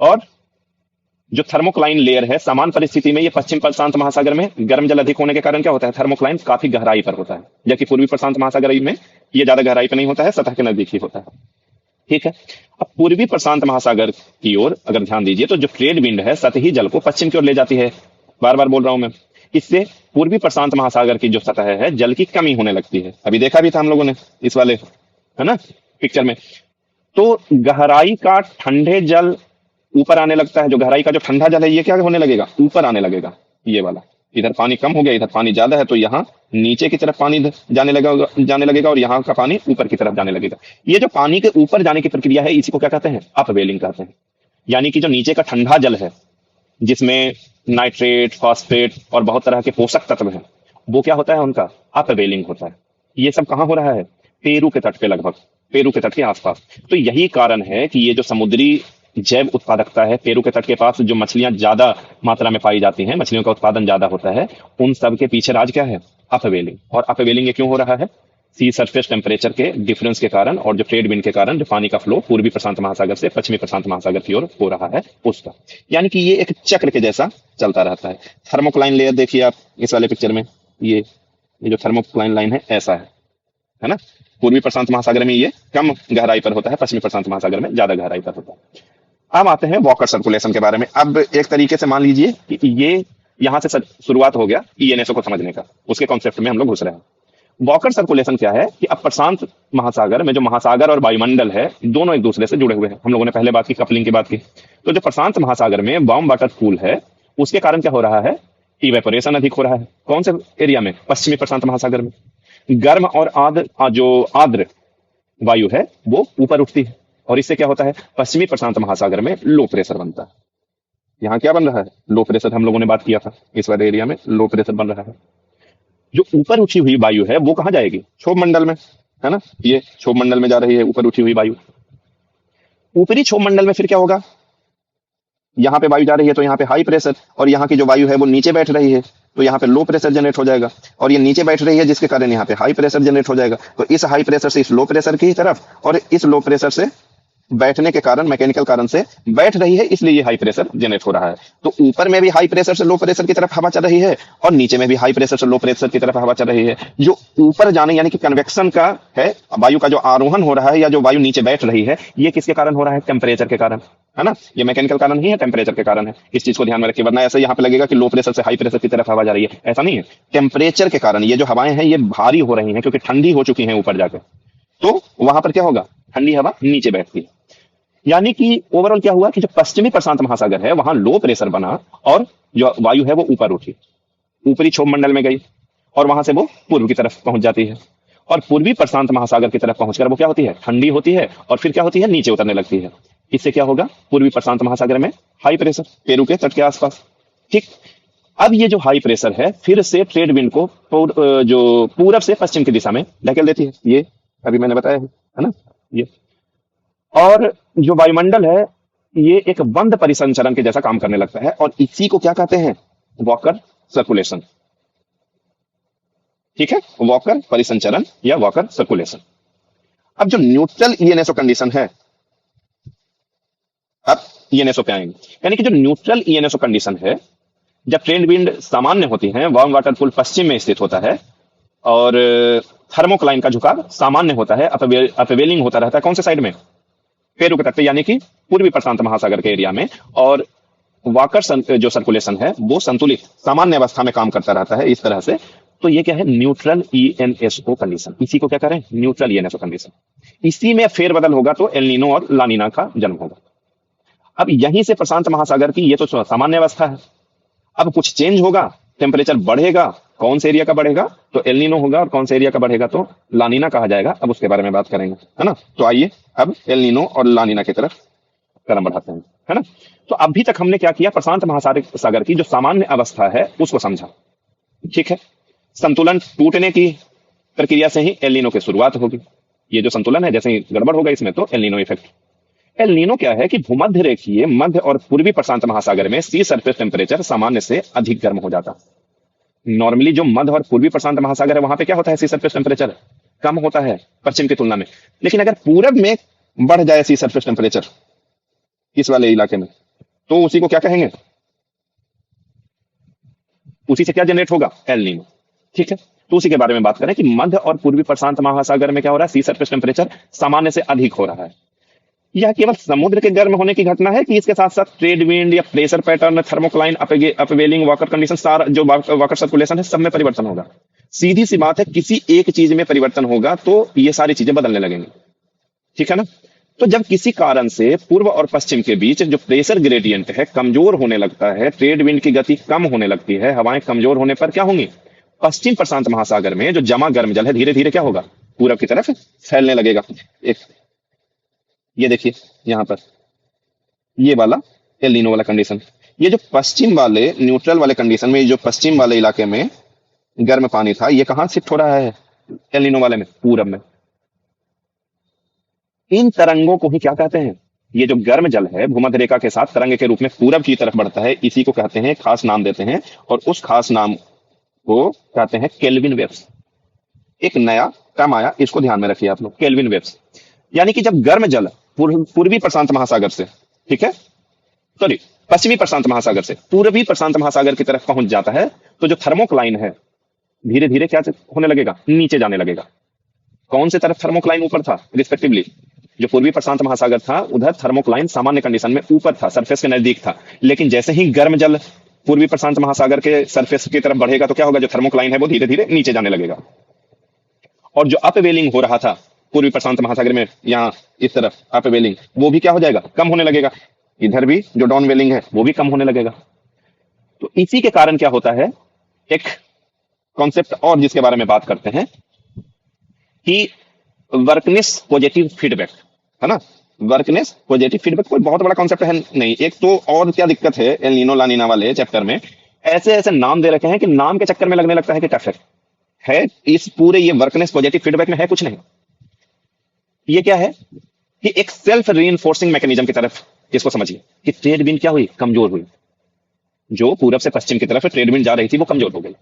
और जो थर्मोक्लाइन लेयर है सामान्य परिस्थिति में ये पश्चिम प्रशांत महासागर में गर्म जल अधिक होने के कारण क्या होता है, थर्मोक्लाइन काफी गहराई पर होता है, जबकि पूर्वी प्रशांत महासागर में ये ज्यादा गहराई पर नहीं होता है, सतह के नजदीक ही होता है। ठीक है, अब पूर्वी प्रशांत महासागर की ओर अगर ध्यान दीजिए तो जो ट्रेड विंड है सतही जल को पश्चिम की ओर ले जाती है। बार बार बोल रहा हूं मैं, इससे पूर्वी प्रशांत महासागर की जो सतह है जल की कमी होने लगती है। अभी देखा भी था हम लोगों ने इस वाले, है ना, पिक्चर में। तो गहराई का ठंडे जल ऊपर आने लगता है, जो गहराई का जो ठंडा जल है ये क्या होने लगेगा, ऊपर आने लगेगा। ये वाला इधर पानी कम हो गया, इधर पानी ज्यादा है, तो यहाँ नीचे की तरफ पानी जाने लगेगा और यहाँ का पानी ऊपर की तरफ जाने लगेगा। ये जो पानी के ऊपर जाने की प्रक्रिया है इसी को क्या कहते हैं, अपवेलिंग कहते हैं। यानी कि जो नीचे का ठंडा जल है जिसमें नाइट्रेट, फॉस्फेट और बहुत तरह के पोषक तत्व हैं, वो क्या होता है, उनका अपवेलिंग होता है। ये सब कहाँ हो रहा है, पेरू के तट पे, लगभग पेरू के तट के आसपास। तो यही कारण है कि ये जो समुद्री जैव उत्पादकता है पेरू के तट के पास, जो मछलियां ज्यादा मात्रा में पाई जाती हैं, मछलियों का उत्पादन ज्यादा होता है, उन सब के पीछे राज क्या है, अपवेलिंग। और अपवेलिंग ये क्यों हो रहा है, सी सरफेस टेम्परेचर के डिफरेंस के कारण और जो ट्रेड विंड के कारण जो पानी का फ्लो पूर्वी प्रशांत महासागर से पश्चिमी प्रशांत महासागर की ओर हो रहा है उसका। यानी कि ये एक चक्र के जैसा चलता रहता है। थर्मोक्लाइन लेयर देखिए आप इस वाले पिक्चर में, ये जो थर्मोक्लाइन लाइन है ऐसा है ना। पूर्वी प्रशांत महासागर में ये कम गहराई पर होता है, पश्चिमी प्रशांत महासागर में ज्यादा गहराई पर होता है। अब आते हैं वॉकर सर्कुलेशन के बारे में। अब एक तरीके से मान लीजिए कि ये यहां से शुरुआत हो गया ईएनएसओ को समझने का, उसके कॉन्सेप्ट में हम लोग घुस रहे हैं। वॉकर सर्कुलेशन क्या है कि अब प्रशांत महासागर में जो महासागर और वायुमंडल है दोनों एक दूसरे से जुड़े हुए हैं। हम लोगों ने पहले बात की, कपलिंग की बात की। तो जो प्रशांत महासागर में वार्म वाटर पूल है उसके कारण क्या हो रहा है, इवेपोरेशन अधिक हो रहा है। कौन से एरिया में, पश्चिमी प्रशांत महासागर में। गर्म और आर्द्र वायु है वो ऊपर उठती है और इससे क्या होता है, पश्चिमी प्रशांत महासागर में लो प्रेशर बनता है। यहाँ क्या बन रहा है, लो प्रेशर। हम लोगों ने बात किया था इस वाले एरिया में लो प्रेशर बन रहा है। जो ऊपर उठी हुई वायु है वो कहाँ जाएगी, क्षोभ मंडल में, है ना। ये क्षोभ मंडल में जा रही है ऊपर उठी हुई वायु। ऊपरी क्षोभ मंडल में फिर क्या होगा, यहाँ पे वायु जा रही है तो यहाँ पे हाई प्रेशर, और यहाँ की जो वायु है वो नीचे बैठ रही है तो यहाँ पे लो प्रेशर जनरेट हो जाएगा, और ये नीचे बैठ रही है जिसके कारण यहाँ पे हाई प्रेशर जनरेट हो जाएगा। तो इस हाई प्रेशर से इस लो प्रेशर की तरफ और इस लो प्रेशर से बैठने के कारण, मैकेनिकल कारण से बैठ रही है, इसलिए ये हाई प्रेशर जनरेट हो रहा है। तो ऊपर में भी हाई प्रेशर से लो प्रेशर की तरफ हवा चल रही है और नीचे में भी हाई प्रेशर से लो प्रेशर की तरफ हवा चल रही है। जो ऊपर जाने यानी कि कन्वेक्शन का है, वायु का जो आरोहण हो रहा है या जो वायु नीचे बैठ रही है, ये किसके कारण हो रहा है, टेम्परेचर के कारण, है ना। ये मैकेनिकल कारण ही है, टेम्परेचर के कारण है। इस चीज को ध्यान में रखिए, वरना ऐसे यहाँ पे लगेगा कि लो प्रेशर से हाई प्रेशर की तरफ हवा जा रही है, ऐसा नहीं है। टेम्परेचर के कारण ये जो हवाएं हैं ये भारी हो रही हैं क्योंकि ठंडी हो चुकी हैं ऊपर जाकर, तो वहां पर क्या होगा, ठंडी हवा नीचे बैठती है। यानी कि ओवरऑल क्या हुआ कि जो पश्चिमी प्रशांत महासागर है वहां लो प्रेशर बना और जो वायु है वो ऊपर उठी, ऊपरी क्षोभ मंडल में गई और वहां से वो पूर्व की तरफ पहुंच जाती है, और पूर्वी प्रशांत महासागर की तरफ पहुंचकर वो क्या होती है, ठंडी होती है और फिर क्या होती है, नीचे उतरने लगती है। इससे क्या होगा, पूर्वी प्रशांत महासागर में हाई प्रेशर, पेरू के तट के आसपास। ठीक, अब ये जो हाई प्रेशर है फिर से ट्रेड विंड को जो पूरब से पश्चिम की दिशा में धकेल देती है। ये अभी मैंने बताया है ना ये। और जो वायुमंडल है ये एक बंद परिसंचरण के जैसा काम करने लगता है और इसी को क्या कहते हैं, वॉकर सर्कुलेशन। ठीक है, वॉकर परिसंचरण या वॉकर सर्कुलेशन। अब जो न्यूट्रल ईएनएसओ कंडीशन है, अब ईएनएसओ पे आएंगे, यानी कि जो न्यूट्रल ईएनएसओ कंडीशन है, जब ट्रेड विंड सामान्य होती है, वार्म वाटर पूल पश्चिम में स्थित होता है और थर्मोक्लाइन का झुकाव सामान्य होता है, अपवेलिंग होता रहता है कौन से साइड में, पेरू के तट पे, यानी कि पूर्वी प्रशांत महासागर के एरिया में, और वॉकर जो सर्कुलेशन है वो संतुलित सामान्य अवस्था में काम करता रहता है इस तरह से। तो ये क्या है, न्यूट्रल ईएनएसओ कंडीशन। इसी को क्या करें, न्यूट्रल ईएनएसओ कंडीशन। इसी में फेरबदल होगा तो एल नीनो और लानीना का जन्म होगा। अब यहीं से प्रशांत महासागर की ये तो सामान्य अवस्था है। अब कुछ चेंज होगा, टेम्परेचर बढ़ेगा, कौन से एरिया का बढ़ेगा तो एल नीनो होगा, और कौन से एरिया का बढ़ेगा तो लानीना कहा जाएगा। अब उसके बारे में बात करेंगे, है ना। तो आइए अब एल नीनो और लानीना की तरफ कदम बढ़ाते हैं, है ना। तो अभी तक हमने क्या किया, प्रशांत महासागर सागर की जो सामान्य अवस्था है उसको समझा, ठीक है। संतुलन टूटने की प्रक्रिया से ही एल नीनो की शुरुआत होगी। ये जो संतुलन है जैसे ही गड़बड़ होगा इसमें तो El Nino effect. El Nino क्या है कि भूमध्य रेखीय मध्य और पूर्वी प्रशांत महासागर में सी सरफेस टेम्परेचर सामान्य से अधिक गर्म हो जाता। नॉर्मली जो मध्य और पूर्वी प्रशांत महासागर है वहां पे क्या होता है, सी सरफेस टेम्परेचर कम होता है पश्चिम की तुलना में। लेकिन अगर पूरब में बढ़ जाए सी सरफेस टेम्परेचर इस वाले इलाके में, तो उसी को क्या कहेंगे, उसी से क्या जनरेट होगा, एल नीनो, ठीक है। तो उसी के बारे में बात करें कि मध्य और पूर्वी प्रशांत महासागर में क्या हो रहा है, सी सरफेस टेम्परेचर सामान्य से अधिक हो रहा है। यह केवल समुद्र के गर्म होने की घटना है कि इसके साथ साथ ट्रेड विंड या pressure pattern, thermocline, upwelling, walker condition, सारा जो वाकर सर्कुलेशन है सब में परिवर्तन होगा। सीधी सी बात है, किसी एक चीज में परिवर्तन होगा तो ये सारी चीजें बदलने लगेंगी, ठीक है ना। तो जब किसी कारण से पूर्व और पश्चिम के बीच जो प्रेशर ग्रेडियंट है कमजोर होने लगता है, ट्रेड विंड की गति कम होने लगती है, हवाएं कमजोर होने पर क्या होंगी, पश्चिम प्रशांत महासागर में जो जमा गर्म जल है धीरे धीरे क्या होगा, पूरब की तरफ फैलने लगेगा। एक ये देखिए यहां पर ये वाला एल नीनो वाला कंडीशन, ये जो पश्चिम वाले न्यूट्रल वाले कंडीशन में, जो पश्चिम वाले इलाके में गर्म पानी था, ये कहां शिफ्ट हो रहा है, एल नीनो वाले में, पूरब में। इन तरंगों को ही क्या कहते हैं, ये जो गर्म जल है भूमध्य रेखा के साथ तरंग के रूप में पूरब की तरफ बढ़ता है, इसी को कहते हैं, खास नाम देते हैं, और उस खास नाम को कहते हैं केल्विन वेव्स। एक नया टर्म आया, इसको ध्यान में रखिए आप लोग, केल्विन वेव्स। यानी कि जब गर्म जल पूर्वी प्रशांत महासागर से, ठीक है, सॉरी, पश्चिमी प्रशांत महासागर से पूर्वी प्रशांत महासागर की तरफ पहुंच जाता है, तो जो थर्मोक्लाइन है धीरे धीरे क्या होने लगेगा, नीचे जाने लगेगा। कौन से तरफ थर्मोक्लाइन ऊपर था, रिस्पेक्टिवली जो पूर्वी प्रशांत महासागर था उधर थर्मोक्लाइन सामान्य कंडीशन में ऊपर था, सरफेस के नजदीक था। लेकिन जैसे ही गर्म जल पूर्वी प्रशांत महासागर के सरफेस की तरफ बढ़ेगा तो क्या होगा, जो थर्मोक्लाइन है वो धीरे धीरे नीचे जाने लगेगा। और जो अपवेलिंग हो रहा था पूर्वी प्रशांत महासागर में, यहाँ इस तरफ अपवेलिंग, वो भी क्या हो जाएगा, कम होने लगेगा। इधर भी जो डाउन वेलिंग है वो भी कम होने लगेगा। तो इसी के कारण क्या होता है, एक कॉन्सेप्ट और जिसके बारे में बात करते हैं कि वर्कनेस पॉजिटिव फीडबैक, है ना। वर्कनेस पॉजिटिव फीडबैक कोई बहुत बड़ा कॉन्सेप्ट है नहीं। एक तो और क्या दिक्कत है एल नीनो लानीना वाले चैप्टर में, ऐसे ऐसे नाम दे रखे हैं कि नाम के चक्कर में लगने लगता है कि टफ है। इस पूरे ये वर्कनेस पॉजिटिव फीडबैक में है कुछ नहीं। ये क्या है कि एक सेल्फ रीइंफोर्सिंग मैकेनिज्म की तरफ इसको समझिए कि ट्रेड विंड क्या हुई, कमजोर हुई। जो पूरब से पश्चिम की तरफ ट्रेड विंड जा रही थी वो कमजोर हो गई।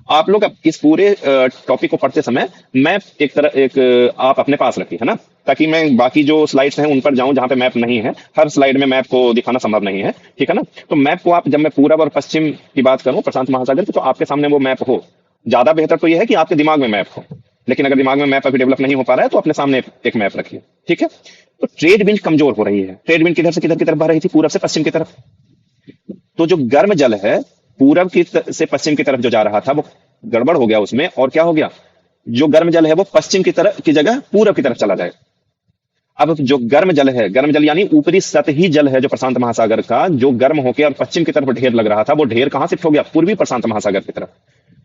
आप लोग अब इस पूरे टॉपिक को पढ़ते समय मैप एक आप अपने पास रखिए, है ना, ताकि मैं बाकी जो स्लाइड्स हैं उन पर जाऊं जहां पे मैप नहीं है। हर स्लाइड में मैप को दिखाना संभव नहीं है, ठीक है ना। तो मैप को आप, जब मैं पूरब और पश्चिम की बात करूं प्रशांत महासागर की, तो आपके सामने वो मैप हो। ज्यादा बेहतर तो यह है कि आपके दिमाग में मैप हो, लेकिन अगर दिमाग में मैप अभी डेवलप नहीं हो पा रहा है तो अपने सामने एक मैप रखिए, ठीक है। तो ट्रेड विंड कमजोर हो रही है। ट्रेड विंड किधर से किधर की तरफ बह रही थी, पूरब से पश्चिम की तरफ। तो जो गर्म जल है पूरब से पश्चिम की तरफ जो जा रहा था वो गड़बड़ हो गया उसमें, और क्या हो गया, जो गर्म जल है वो पश्चिम की तरफ की जगह पूरब की तरफ चला जाए। अब जो गर्म जल है, गर्म जल यानी ऊपरी सतही जल है जो प्रशांत महासागर का, जो गर्म होकर और पश्चिम की तरफ ढेर लग रहा था, वो ढेर कहां शिफ्ट हो गया, पूर्वी प्रशांत महासागर की तरफ।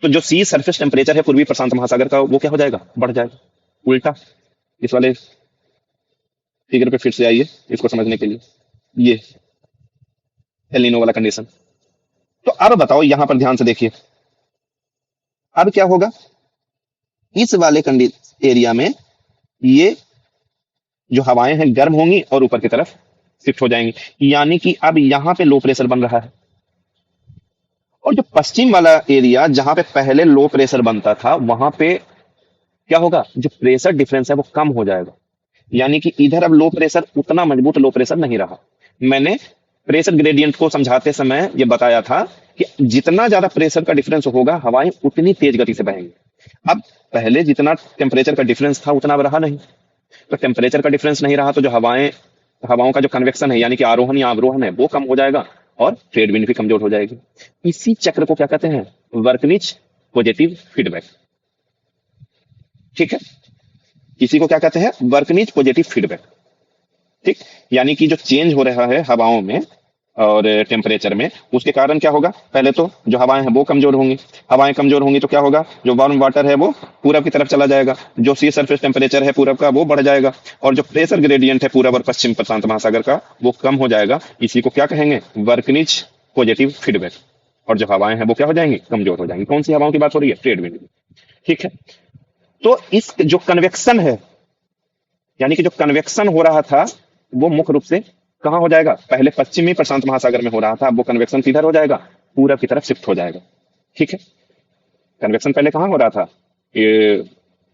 तो जो सी सरफेस टेम्परेचर है पूर्वी प्रशांत महासागर का, वो क्या हो जाएगा, बढ़ जाएगा। उल्टा इस वाले फिगर पे फिर से आइए इसको समझने के लिए, ये एल नीनो वाला कंडीशन। तो अब बताओ, यहां पर ध्यान से देखिए, अब क्या होगा, इस वाले एरिया में ये जो हवाएं हैं गर्म होंगी और ऊपर की तरफ शिफ्ट हो जाएंगी। यानी कि अब यहां पे लो प्रेशर बन रहा है, और जो पश्चिम वाला एरिया जहां पे पहले लो प्रेशर बनता था वहां पे क्या होगा, जो प्रेशर डिफरेंस है वो कम हो जाएगा। यानी कि इधर अब लो प्रेशर उतना मजबूत लो प्रेशर नहीं रहा। मैंने प्रेशर ग्रेडियंट को समझाते समय ये बताया था कि जितना ज्यादा प्रेशर का डिफरेंस होगा हवाएं उतनी तेज गति से बहेंगी। अब पहले जितना टेम्परेचर का डिफरेंस था उतना अब रहा नहीं, तो टेम्परेचर का डिफरेंस नहीं रहा तो जो हवाओं का जो कन्वेक्शन है यानी कि आरोहण या अवरोहण है वो कम हो जाएगा, और ट्रेड विंड भी कमजोर हो जाएगी। इसी चक्र को क्या कहते हैं, वर्कनीच पॉजिटिव फीडबैक, ठीक है। इसी को क्या कहते हैं, वर्कनीच पॉजिटिव फीडबैक। ठीक। यानी कि जो चेंज हो रहा है हवाओं में और टेम्परेचर में, उसके कारण क्या होगा, पहले तो जो हवाएं हैं वो कमजोर होंगी। हवाएं कमजोर होंगी तो क्या होगा, जो वार्म वाटर है वो पूरब की तरफ चला जाएगा, जो सी सरफेस टेम्परेचर है पूरब का वो बढ़ जाएगा, और जो प्रेशर ग्रेडियंट है पूरब और पश्चिम प्रशांत महासागर का वो कम हो जाएगा। इसी को क्या कहेंगे, वर्कनीच पॉजिटिव फीडबैक। और जो हवाएं हैं वो क्या हो जाएंगी, कमजोर हो जाएंगी। कौन सी हवाओं की बात हो रही है, ट्रेड विंड की। ठीक है। तो इस जो कन्वेक्शन है, यानी कि जो कन्वेक्शन हो रहा था वो मुख्य रूप से कहाँ हो जाएगा, पहले पश्चिमी प्रशांत महासागर में हो रहा था, अब वो कन्वेक्शन किधर हो जाएगा, पूरब की तरफ शिफ्ट हो जाएगा। ठीक है। कन्वेक्शन पहले कहाँ हो रहा था, ये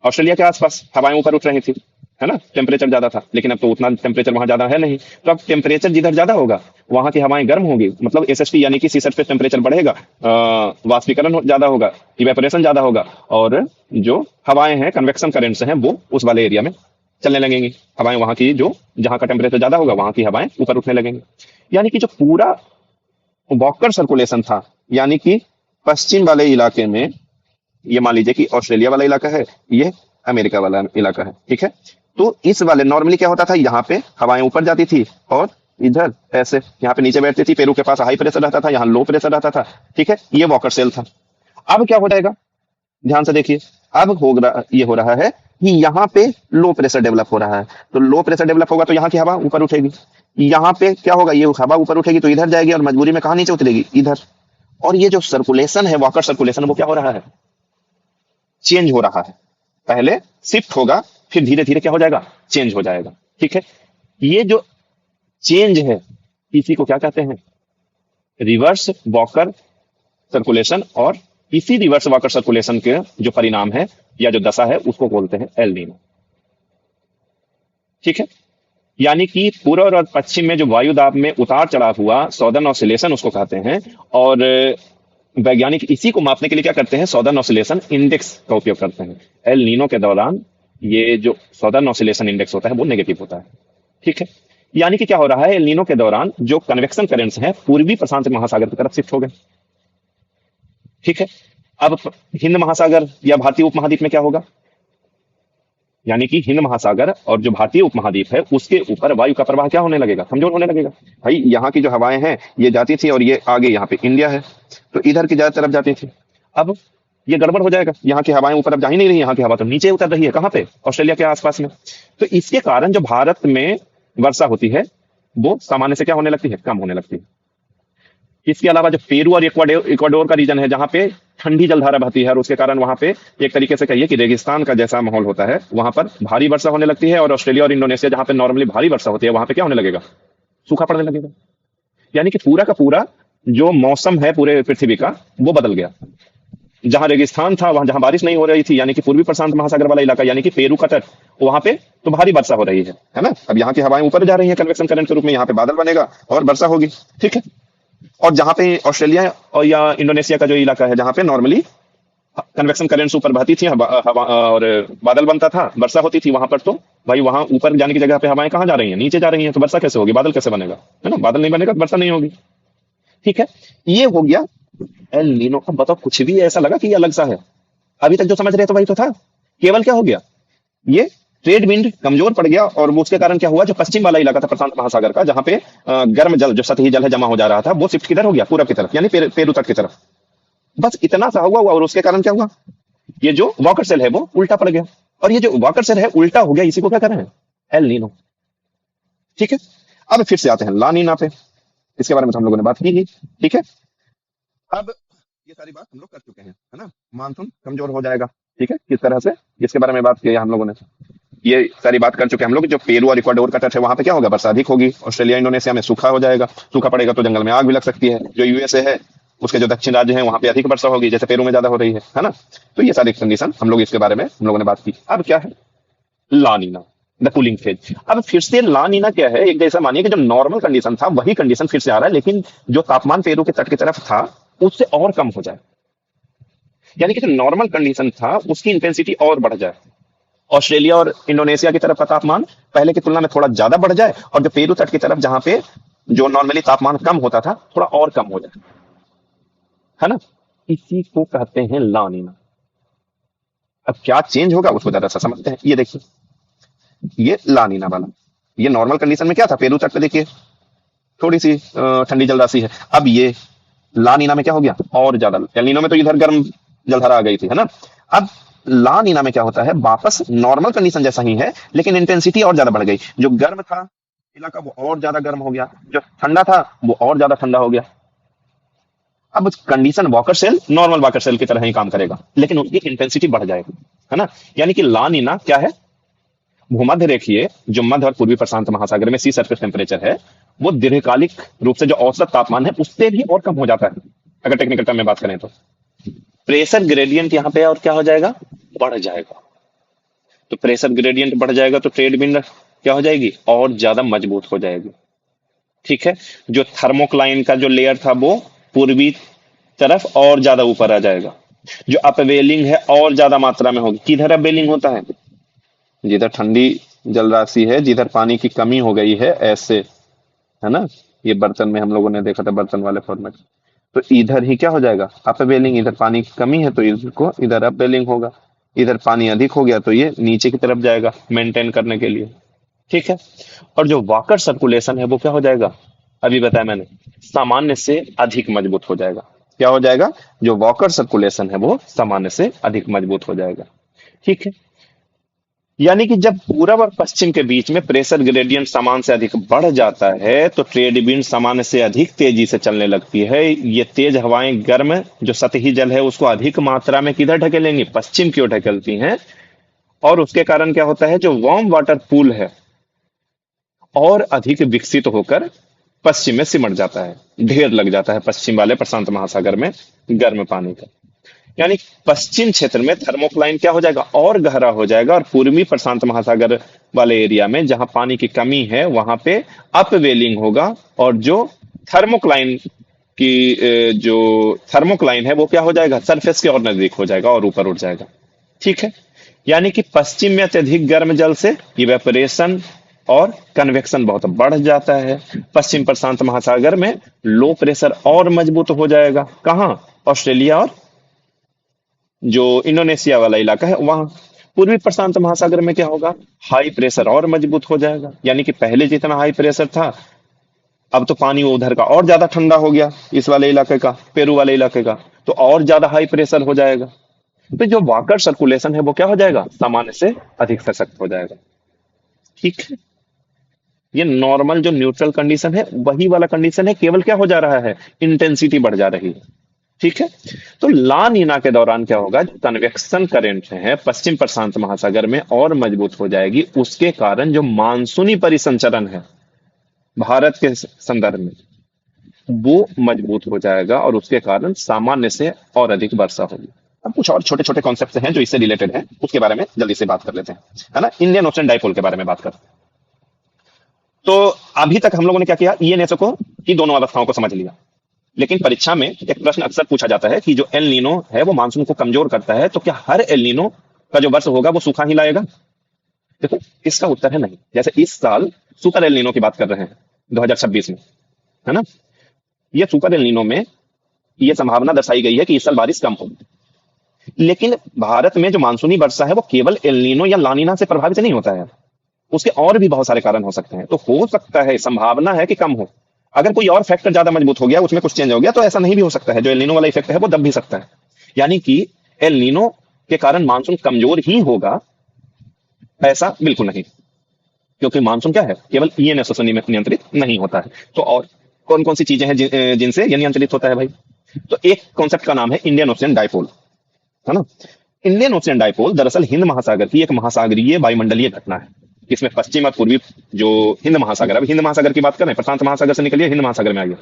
ऑस्ट्रेलिया के आसपास हवाएं ऊपर उठ रही थी, है ना, टेम्परेचर ज्यादा था। लेकिन अब तो उतना टेम्परेचर वहां ज्यादा है नहीं, तो अब टेम्परेचर जिधर ज्यादा होगा वहां की हवाएं गर्म होगी, मतलब एसएसटी यानी कि सी सरफेस टेम्परेचर बढ़ेगा, वाष्पीकरण ज्यादा होगा, इवेपोरेशन ज्यादा होगा, और जो हवाएं हैं कन्वेक्शन करेंट्स हैं वो उस वाले एरिया में चलने लगेंगी। हवाएं वहां की जो जहां का टेम्परेचर ज्यादा होगा वहां की हवाएं ऊपर उठने लगेंगी। यानी कि जो पूरा वॉकर सर्कुलेशन था, यानी कि पश्चिम वाले इलाके में, ये मान लीजिए कि ऑस्ट्रेलिया वाला इलाका है, ये अमेरिका वाला इलाका है। ठीक है। तो इस वाले नॉर्मली क्या होता था, यहाँ पे हवाएं ऊपर जाती थी और इधर ऐसे यहाँ पे नीचे बैठती थी, पेरू के पास हाई प्रेशर रहता था, यहाँ लो प्रेशर रहता था। ठीक है, ये वॉकर सेल था। अब क्या हो जाएगा, ध्यान से देखिए, अब ये हो रहा है कि यहाँ पे लो प्रेशर डेवलप हो रहा है। तो लो प्रेशर डेवलप होगा तो यहाँ की हवा ऊपर उठेगी, यहाँ पे क्या होगा, ये हवा ऊपर उठेगी तो इधर जाएगी और मजबूरी में कहाँ नीचे उतरेगी, इधर। और ये जो सर्कुलेशन है, वॉकर सर्कुलेशन, वो क्या हो रहा है, चेंज हो रहा है। पहले शिफ्ट होगा, फिर धीरे धीरे क्या हो जाएगा, चेंज हो जाएगा। ठीक है। ये जो चेंज है इसी को क्या कहते हैं, रिवर्स वॉकर सर्कुलेशन। और इसी रिवर्स वॉकर सर्कुलेशन के जो परिणाम है या जो दशा है उसको बोलते हैं एल नीनो। ठीक है। यानी कि पूर्व और पश्चिम में जो वायु दाब में उतार चढ़ाव हुआ, सौदर्न ऑसिलेशन उसको कहते हैं। और वैज्ञानिक इसी को मापने के लिए क्या करते हैं, सौदर्न ऑसिलेशन इंडेक्स का उपयोग करते हैं। एल नीनो के दौरान ये जो सौदर्न ऑसिलेशन इंडेक्स होता है वो नेगेटिव होता है। ठीक है। यानी कि क्या हो रहा है, एल नीनो के दौरान जो कन्वेक्शन करेंट्स हैं पूर्वी प्रशांत महासागर की तरफ शिफ्ट हो गए। ठीक है। अब हिंद महासागर या भारतीय उपमहाद्वीप में क्या होगा, यानी कि हिंद महासागर और जो भारतीय उपमहाद्वीप है उसके ऊपर वायु का प्रवाह क्या होने लगेगा, कमजोर होने लगेगा। भाई यहाँ की जो हवाएं हैं ये जाती थी और ये आगे यहाँ पे इंडिया है तो इधर की ज्यादा तरफ जाती थी। अब ये गड़बड़ हो जाएगा, यहाँ की हवाएं ऊपर अब जा ही नहीं रही, यहाँ की हवा तो नीचे उतर रही है, कहाँ पे, ऑस्ट्रेलिया के आसपास में। तो इसके कारण जो भारत में वर्षा होती है वो सामान्य से क्या होने लगती है, कम होने लगती है। इसके अलावा जो पेरू और इक्वाडोर का रीजन है जहां पे ठंडी जलधारा बहती है और उसके कारण वहां पे एक तरीके से कहिए कि रेगिस्तान का जैसा माहौल होता है, वहां पर भारी वर्षा होने लगती है। और ऑस्ट्रेलिया और इंडोनेशिया जहां पे नॉर्मली भारी वर्षा होती है वहां पे क्या होने लगेगा, सूखा पड़ने लगेगा। यानी कि पूरा का पूरा जो मौसम है पूरे पृथ्वी का वो बदल गया। जहां रेगिस्तान था, वहां जहां बारिश नहीं हो रही थी, यानी कि पूर्वी प्रशांत महासागर वाला इलाका, यानी कि पेरू का तट, वहां पे तो भारी वर्षा हो रही है ना। अब यहाँ की हवाएं ऊपर जा रही है कन्वेक्शन करंट के रूप में, यहाँ पे बादल बनेगा और वर्षा होगी। ठीक है। और जहां पे ऑस्ट्रेलिया और या इंडोनेशिया का जो इलाका है जहां पे नॉर्मली कन्वेक्शन करंट्स ऊपर बहती थी, हवा और बादल बनता था, वर्षा होती थी, वहां पर तो भाई वहां ऊपर जाने की जगह पे हवाएं कहाँ जा रही हैं, नीचे जा रही हैं, तो वर्षा कैसे होगी, बादल कैसे बनेगा, है ना, बादल नहीं बनेगा तो वर्षा नहीं होगी। ठीक है। ये हो गया एल नीनो। अब बताओ, कुछ भी ऐसा लगा कि ये अलग सा है, अभी तक जो समझ रहे तो वही तो था। केवल क्या हो गया, ये ट्रेड विंड कमजोर पड़ गया और वो उसके कारण क्या हुआ, जो पश्चिम वाला इलाका था प्रशांत महासागर का जहां पे गर्म जल जो सतही जल है जमा हो जा रहा था, वो शिफ्ट किधर हो गया, पूरब की तरफ, यानी पेरू तट की तरफ। बस इतना सा हुआ और उसके कारण क्या हुआ, ये जो वॉकर सेल है वो उल्टा पड़ गया। और ये जो वॉकर सेल है उल्टा हो गया, इसी को क्या कर रहे हैं, एल नीनो। ठीक है। अब फिर से आते हैं ला नीना पे, इसके बारे में तो हम लोगों ने बात की ही। ठीक है। अब ये सारी बात हम लोग कर चुके हैं, है ना, मानसून कमजोर हो जाएगा। ठीक है, किस तरह से, इसके बारे में बात की है हम लोगों ने, ये सारी बात कर चुके हैं हम लोग। जो पेरू और इक्वाडोर का तट है वहां पे क्या होगा, वर्षा अधिक होगी। ऑस्ट्रेलिया इंडोनेशिया में सूखा हो जाएगा, सूखा पड़ेगा तो जंगल में आग भी लग सकती है। जो यूएसए है उसके जो दक्षिण राज्य हैं वहां पे अधिक वर्षा होगी, जैसे पेरू में ज्यादा हो रही है ना। तो ये सारी कंडीशन हम लोग इसके बारे में हम लोगों ने बात की। अब क्या है, लानीना, द कूलिंग फेज। अब फिर से लानीना क्या है, एक जैसा मानिए कि जो नॉर्मल कंडीशन था वही कंडीशन फिर से आ रहा है, लेकिन जो तापमान पेरू के तट की तरफ था उससे और कम हो जाए, यानी कि जो नॉर्मल कंडीशन था उसकी इंटेंसिटी और बढ़ जाए। ऑस्ट्रेलिया और इंडोनेशिया की तरफ का तापमान पहले की तुलना में थोड़ा ज्यादा बढ़ जाए और जो पेरू तट की तरफ जहां पे जो नॉर्मली तापमान कम होता था थोड़ा और कम हो जाए, है ना। इसी को कहते हैं लानीना। अब क्या चेंज होगा उसको जरा सा समझते हैं। ये देखिए, ये लानीना वाला, ये नॉर्मल कंडीशन में क्या था, पेरू तट पे देखिए थोड़ी सी ठंडी जलराशि है। अब ये ला नीना में क्या हो गया, और ज्यादा। एल नीनो में तो इधर गर्म जलधारा आ गई थी, है ना। अब ला नीना में क्या होता है, वापस नॉर्मल कंडीशन जैसा ही है, लेकिन इंटेंसिटी और ज्यादा बढ़ गई। जो गर्म था इलाका वो और ज्यादा गर्म हो गया, जो ठंडा था वो और ज्यादा ठंडा हो गया। अब condition Walker cell normal Walker cell की तरह ही काम करेगा, लेकिन उसकी इंटेंसिटी बढ़ जाएगी, है ना। यानी कि ला नीना क्या है, भूमध्य रेखीय जो मध्य और पूर्वी प्रशांत महासागर में सी सरफेस टेम्परेचर है, वो दीर्घकालिक रूप से जो औसत तापमान है उससे भी और कम हो जाता है। अगर टेक्निकल टर्म में बात करें तो प्रेशर ग्रेडियंट यहाँ पे और क्या हो जाएगा, बढ़ जाएगा। तो प्रेशर ग्रेडियंट बढ़ जाएगा तो ट्रेड विंड क्या हो जाएगी, और ज्यादा मजबूत हो जाएगी। ठीक है, जो थर्मोक्लाइन का जो लेयर था वो पूर्वी तरफ और ज्यादा ऊपर आ जाएगा। जो अपवेलिंग है और ज्यादा मात्रा में होगी। किधर अपवेलिंग होता है, जिधर ठंडी जलराशि है, जिधर पानी की कमी हो गई है, ऐसे, है ना। ये बर्तन में हम लोगों ने देखा था, बर्तन वाले फॉर्मेट। तो इधर ही क्या हो जाएगा, अपवेलिंग। इधर पानी की कमी है तो इसको इधर अपवेलिंग होगा। इधर पानी अधिक हो गया तो ये नीचे की तरफ जाएगा मेंटेन करने के लिए। ठीक है, और जो वाकर सर्कुलेशन है वो क्या हो जाएगा, अभी बताया मैंने, सामान्य से अधिक मजबूत हो जाएगा। क्या हो जाएगा, जो वॉकर सर्कुलेशन है वो सामान्य से अधिक मजबूत हो जाएगा। ठीक है, यानी कि जब पूरब और पश्चिम के बीच में प्रेशर ग्रेडियंट सामान्य से अधिक बढ़ जाता है तो ट्रेड विंड सामान्य से अधिक तेजी से चलने लगती है। ये तेज हवाएं गर्म जो सतही जल है उसको अधिक मात्रा में किधर ढकेलेंगी, पश्चिम की ओर ढकेलती हैं। और उसके कारण क्या होता है, जो वार्म वाटर पूल है और अधिक विकसित होकर पश्चिम में सिमट जाता है, ढेर लग जाता है पश्चिम वाले प्रशांत महासागर में गर्म पानी का। यानी पश्चिम क्षेत्र में थर्मोक्लाइन क्या हो जाएगा, और गहरा हो जाएगा। और पूर्वी प्रशांत महासागर वाले एरिया में जहां पानी की कमी है वहां पे अपवेलिंग होगा। और जो थर्मोक्लाइन जो थर्मोक्लाइन है वो क्या हो जाएगा, सरफेस के और नजदीक हो जाएगा और ऊपर उठ जाएगा। ठीक है, यानी कि पश्चिम में अत्यधिक गर्म जल से इवेपोरेशन और कन्वेक्शन बहुत बढ़ जाता है। पश्चिम प्रशांत महासागर में लो प्रेशर और मजबूत हो जाएगा। कहाँ, ऑस्ट्रेलिया और जो इंडोनेशिया वाला इलाका है वहां। पूर्वी प्रशांत महासागर में क्या होगा, हाई प्रेशर और मजबूत हो जाएगा। यानी कि पहले जितना हाई प्रेशर था, अब तो पानी उधर का और ज्यादा ठंडा हो गया, इस वाले इलाके का, पेरू वाले इलाके का, तो और ज्यादा हाई प्रेशर हो जाएगा। तो जो वाकर सर्कुलेशन है वो क्या हो जाएगा, सामान्य से अधिक सशक्त हो जाएगा। ठीक है, ये नॉर्मल जो न्यूट्रल कंडीशन है वही वाला कंडीशन है, केवल क्या हो जा रहा है, इंटेंसिटी बढ़ जा रही है। ठीक है, तो ला नीना के दौरान क्या होगा, जो कन्वेक्शन करंट है पश्चिम प्रशांत महासागर में और मजबूत हो जाएगी। उसके कारण जो मानसूनी परिसंचरण है भारत के संदर्भ में वो मजबूत हो जाएगा और उसके कारण सामान्य से और अधिक वर्षा होगी। अब कुछ और छोटे छोटे कॉन्सेप्ट हैं जो इससे रिलेटेड हैं, उसके बारे में जल्दी से बात कर लेते हैं, है ना। इंडियन ओशन डाइपोल के बारे में बात करते हैं। तो अभी तक हम लोगों ने क्या किया, ईएनएसओ को की दोनों अवस्थाओं को समझ लिया। लेकिन परीक्षा में एक प्रश्न अक्सर पूछा जाता है कि जो एल नीनो है वो मानसून को कमजोर करता है, तो क्या हर एल नीनो का जो वर्ष होगा वो सूखा ही लाएगा। देखो, इसका उत्तर है नहीं। जैसे इस साल सुपर एल नीनो की बात कर रहे हैं 2026 में, है ना। ये सुपर एल नीनो में ये संभावना दर्शाई गई है कि इस साल बारिश कम होगी। लेकिन भारत में जो मानसूनी वर्षा है वो केवल एल नीनो या लानीना से प्रभावित नहीं होता है, उसके और भी बहुत सारे कारण हो सकते हैं। तो हो सकता है, संभावना है कि कम हो। अगर कोई और फैक्टर ज्यादा मजबूत हो गया, उसमें कुछ चेंज हो गया, तो ऐसा नहीं भी हो सकता है। जो एल नीनो वाला इफेक्ट है वो दब भी सकता है। यानी कि एल नीनो के कारण मानसून कमजोर ही होगा, ऐसा बिल्कुल नहीं। क्योंकि मानसून क्या है, केवल ईएनएसओ से नियंत्रित नहीं होता है। तो और कौन कौन सी चीजें हैं जिनसे ये नियंत्रित होता है भाई। तो एक कॉन्सेप्ट का नाम है इंडियन ओशियन डाइपोल, है ना। इंडियन ओशियन डाइपोल दरअसल हिंद महासागर की एक महासागरीय वायुमंडलीय घटना है। इसमें पश्चिम और पूर्वी जो हिंद महासागर, अब हिंद महासागर की बात करें, प्रशांत महासागर से निकलिए हिंद महासागर में आइए।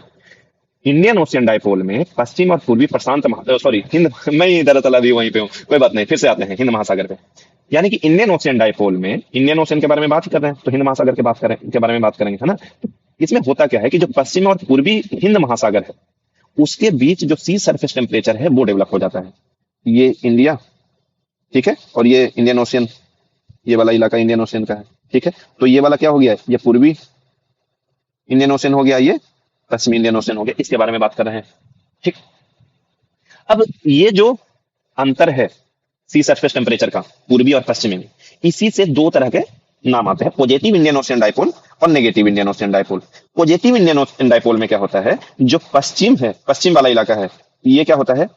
इंडियन ओशियन डाइपोल में पश्चिम और पूर्वी प्रशांत सॉरी हिंद, मैं दरअसल अभी वहीं पे हूँ, कोई बात नहीं, फिर से आते हैं हिंद महासागर पे। यानी कि इंडियन ओशियन डाइपोल में, इंडियन ओशियन के बारे में बात कर रहे हैं तो हिंद महासागर के बारे में बात करेंगे, है ना। तो इसमें होता क्या है कि जो पश्चिम और पूर्वी हिंद महासागर है उसके बीच जो सी सरफेस टेम्परेचर है वो डेवलप हो जाता है। ये इंडिया, ठीक है, और ये इंडियन ओशियन, ये वाला इलाका इंडियन ओशियन का है। ठीक है, तो ये वाला क्या हो गया, ये पूर्वी इंडियन ओशियन हो गया, ये पश्चिमी इंडियन ओशियन हो गया। इसके बारे में बात कर रहे हैं। ठीक, अब ये जो अंतर है सी सरफेस टेम्परेचर का पूर्वी और पश्चिमी में, इसी से दो तरह के नाम आते हैं पॉजिटिव इंडियन ओशियन डाइपोल और negative Indian ocean dipole. Positive Indian ocean dipole में क्या होता है, जो पश्चिम है, पश्चिम वाला इलाका है, ये क्या होता है,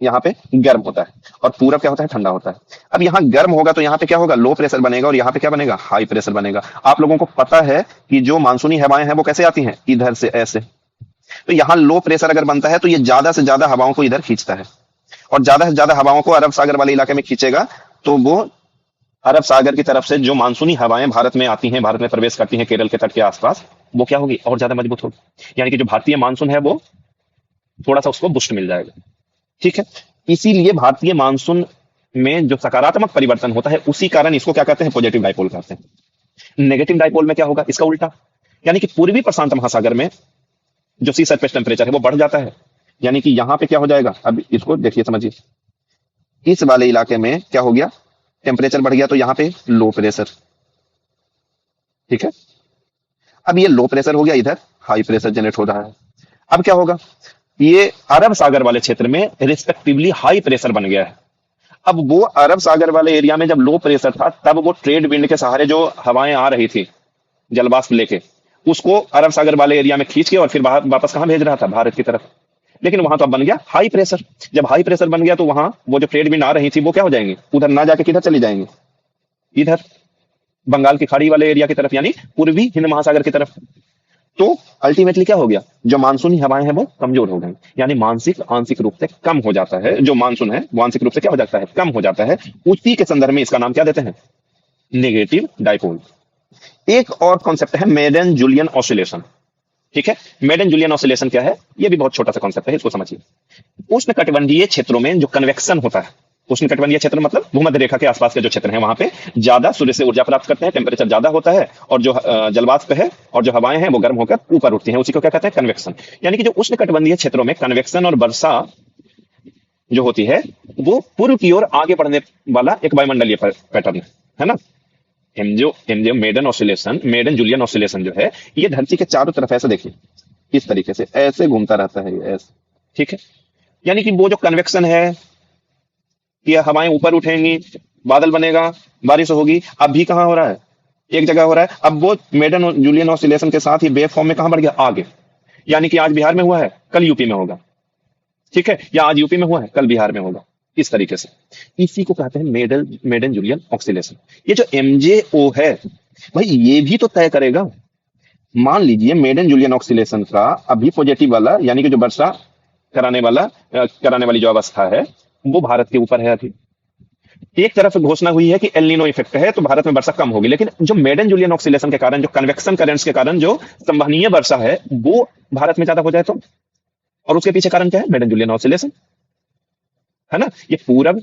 यहाँ पे गर्म होता है, और पूरब क्या होता है, ठंडा होता है। अब यहाँ गर्म होगा तो यहाँ पे क्या होगा, लो प्रेशर बनेगा, और यहाँ पे क्या बनेगा, हाई प्रेशर बनेगा। आप लोगों को पता है कि जो मानसूनी हवाएं हैं वो कैसे आती हैं, इधर से ऐसे। तो यहाँ लो प्रेशर अगर बनता है तो ये ज्यादा से ज्यादा हवाओं को इधर खींचता है, और ज्यादा से ज्यादा हवाओं को अरब सागर वाले इलाके में खींचेगा, तो वो अरब सागर की तरफ से जो मानसूनी हवाएं भारत में आती हैं, भारत में प्रवेश करती हैं केरल के तट के आसपास, वो क्या होगी, और ज्यादा मजबूत होगी। यानी कि जो भारतीय मानसून है वो थोड़ा सा उसको बुस्ट मिल जाएगा। ठीक है, इसीलिए भारतीय मानसून में जो सकारात्मक परिवर्तन होता है, उसी कारण इसको क्या कहते हैं, पॉजिटिव डाइपोल कहते हैं। नेगेटिव डाइपोल में क्या होगा, इसका उल्टा, यानी कि पूर्वी प्रशांत महासागर में जो सी सरफेस टेम्परेचर है वो बढ़ जाता है। यानी कि यहाँ पे क्या हो जाएगा, अब इसको देखिए समझिए, इस वाले इलाके में क्या हो गया, टेम्परेचर बढ़ गया, तो यहाँ पे लो प्रेशर। ठीक है, अब ये लो प्रेशर हो गया, इधर हाई प्रेशर जनरेट हो रहा है। अब क्या होगा, ये अरब सागर वाले क्षेत्र में रिस्पेक्टिवली हाई प्रेशर बन गया है। अब वो अरब सागर वाले एरिया में जब लो प्रेशर था, तब वो ट्रेड विंड के सहारे जो हवाएं आ रही थी जलवाष्प लेके, उसको अरब सागर वाले एरिया में खींच के और फिर वापस कहां भेज रहा था, भारत की तरफ। लेकिन वहां तो अब बन गया हाई प्रेशर। जब हाई प्रेशर बन गया तो वहां वो जो ट्रेड विंड आ रही थी वो क्या हो जाएंगी, उधर ना जाके किधर चली जाएंगी, इधर बंगाल की खाड़ी वाले एरिया की तरफ, यानी पूर्वी हिंद महासागर की तरफ। तो अल्टीमेटली क्या हो गया, जो मानसूनी हवाएं हैं वो कमजोर हो गई, यानी मानसिक आंशिक रूप से कम हो जाता है। जो मानसून है वो आंशिक रूप से क्या हो जाता है, कम हो जाता है। उसी के संदर्भ में इसका नाम क्या देते हैं, नेगेटिव डाइपोल। एक और कॉन्सेप्ट है मेडन जूलियन ऑसिलेशन। ठीक है, मेडन जूलियन ऑसिलेशन क्या है, ये भी बहुत छोटा सा कॉन्सेप्ट है, इसको समझिए। उष्ण कटिबंधीय क्षेत्रों में जो कन्वेक्शन होता है, उष्ण कटिबंधीय क्षेत्र मतलब भूमध्य रेखा के आसपास के जो क्षेत्र है, वहां पे ज्यादा सूर्य से ऊर्जा प्राप्त करते हैं, टेम्परेचर ज्यादा होता है, और जो जलवाष्प है और जो हवाएं हैं वो गर्म होकर ऊपर उठती हैं, उसी को क्या कहते हैं, कन्वेक्शन। यानी कि जो उष्ण कटिबंधीय क्षेत्रों में कन्वेक्शन और वर्षा जो होती है, वो पूर्व की ओर आगे बढ़ने वाला एक वायुमंडलीय पैटर्न है ना। MJ Madden oscillation, Madden Julian oscillation जो है, ये धरती के चारों तरफ ऐसे देखिए, इस तरीके से ऐसे घूमता रहता है, ये ऐसे। ठीक है, यानी कि वो जो कन्वेक्शन है कि हवाएं ऊपर उठेंगी, बादल बनेगा, बारिश होगी, अब भी कहाँ हो रहा है, एक जगह हो रहा है। अब वो मेडन जूलियन ऑसिलेशन के साथ ही वेव फॉर्म में कहाँ बढ़ गया, आगे। यानी कि आज बिहार में हुआ है, कल यूपी में होगा। ठीक है, या आज यूपी में हुआ है, कल बिहार में होगा, इस तरीके से। इसी को कहते हैं मेडन मेडन जूलियन ऑसिलेशन। ये जो एमजेओ है भाई, ये भी तो तय करेगा। मान लीजिए मेडन जूलियन ऑसिलेशन का अभी पॉजिटिव वाला, यानी कि जो वर्षा कराने वाली जो अवस्था है, वो भारत के ऊपर है अभी। एक तरफ घोषणा हुई है कि एल नीनो इफेक्ट है, तो भारत में वर्षा कम होगी, लेकिन जो मेडन जूलियन ऑसिलेशन के कारण, जो कन्वेक्शन करंट्स के कारण जो संवहनीय वर्षा है, वो भारत में ज्यादा हो जाए तो। और उसके पीछे कारण क्या है, मेडन जूलियन ऑसिलेशन, है ना। ये पूरब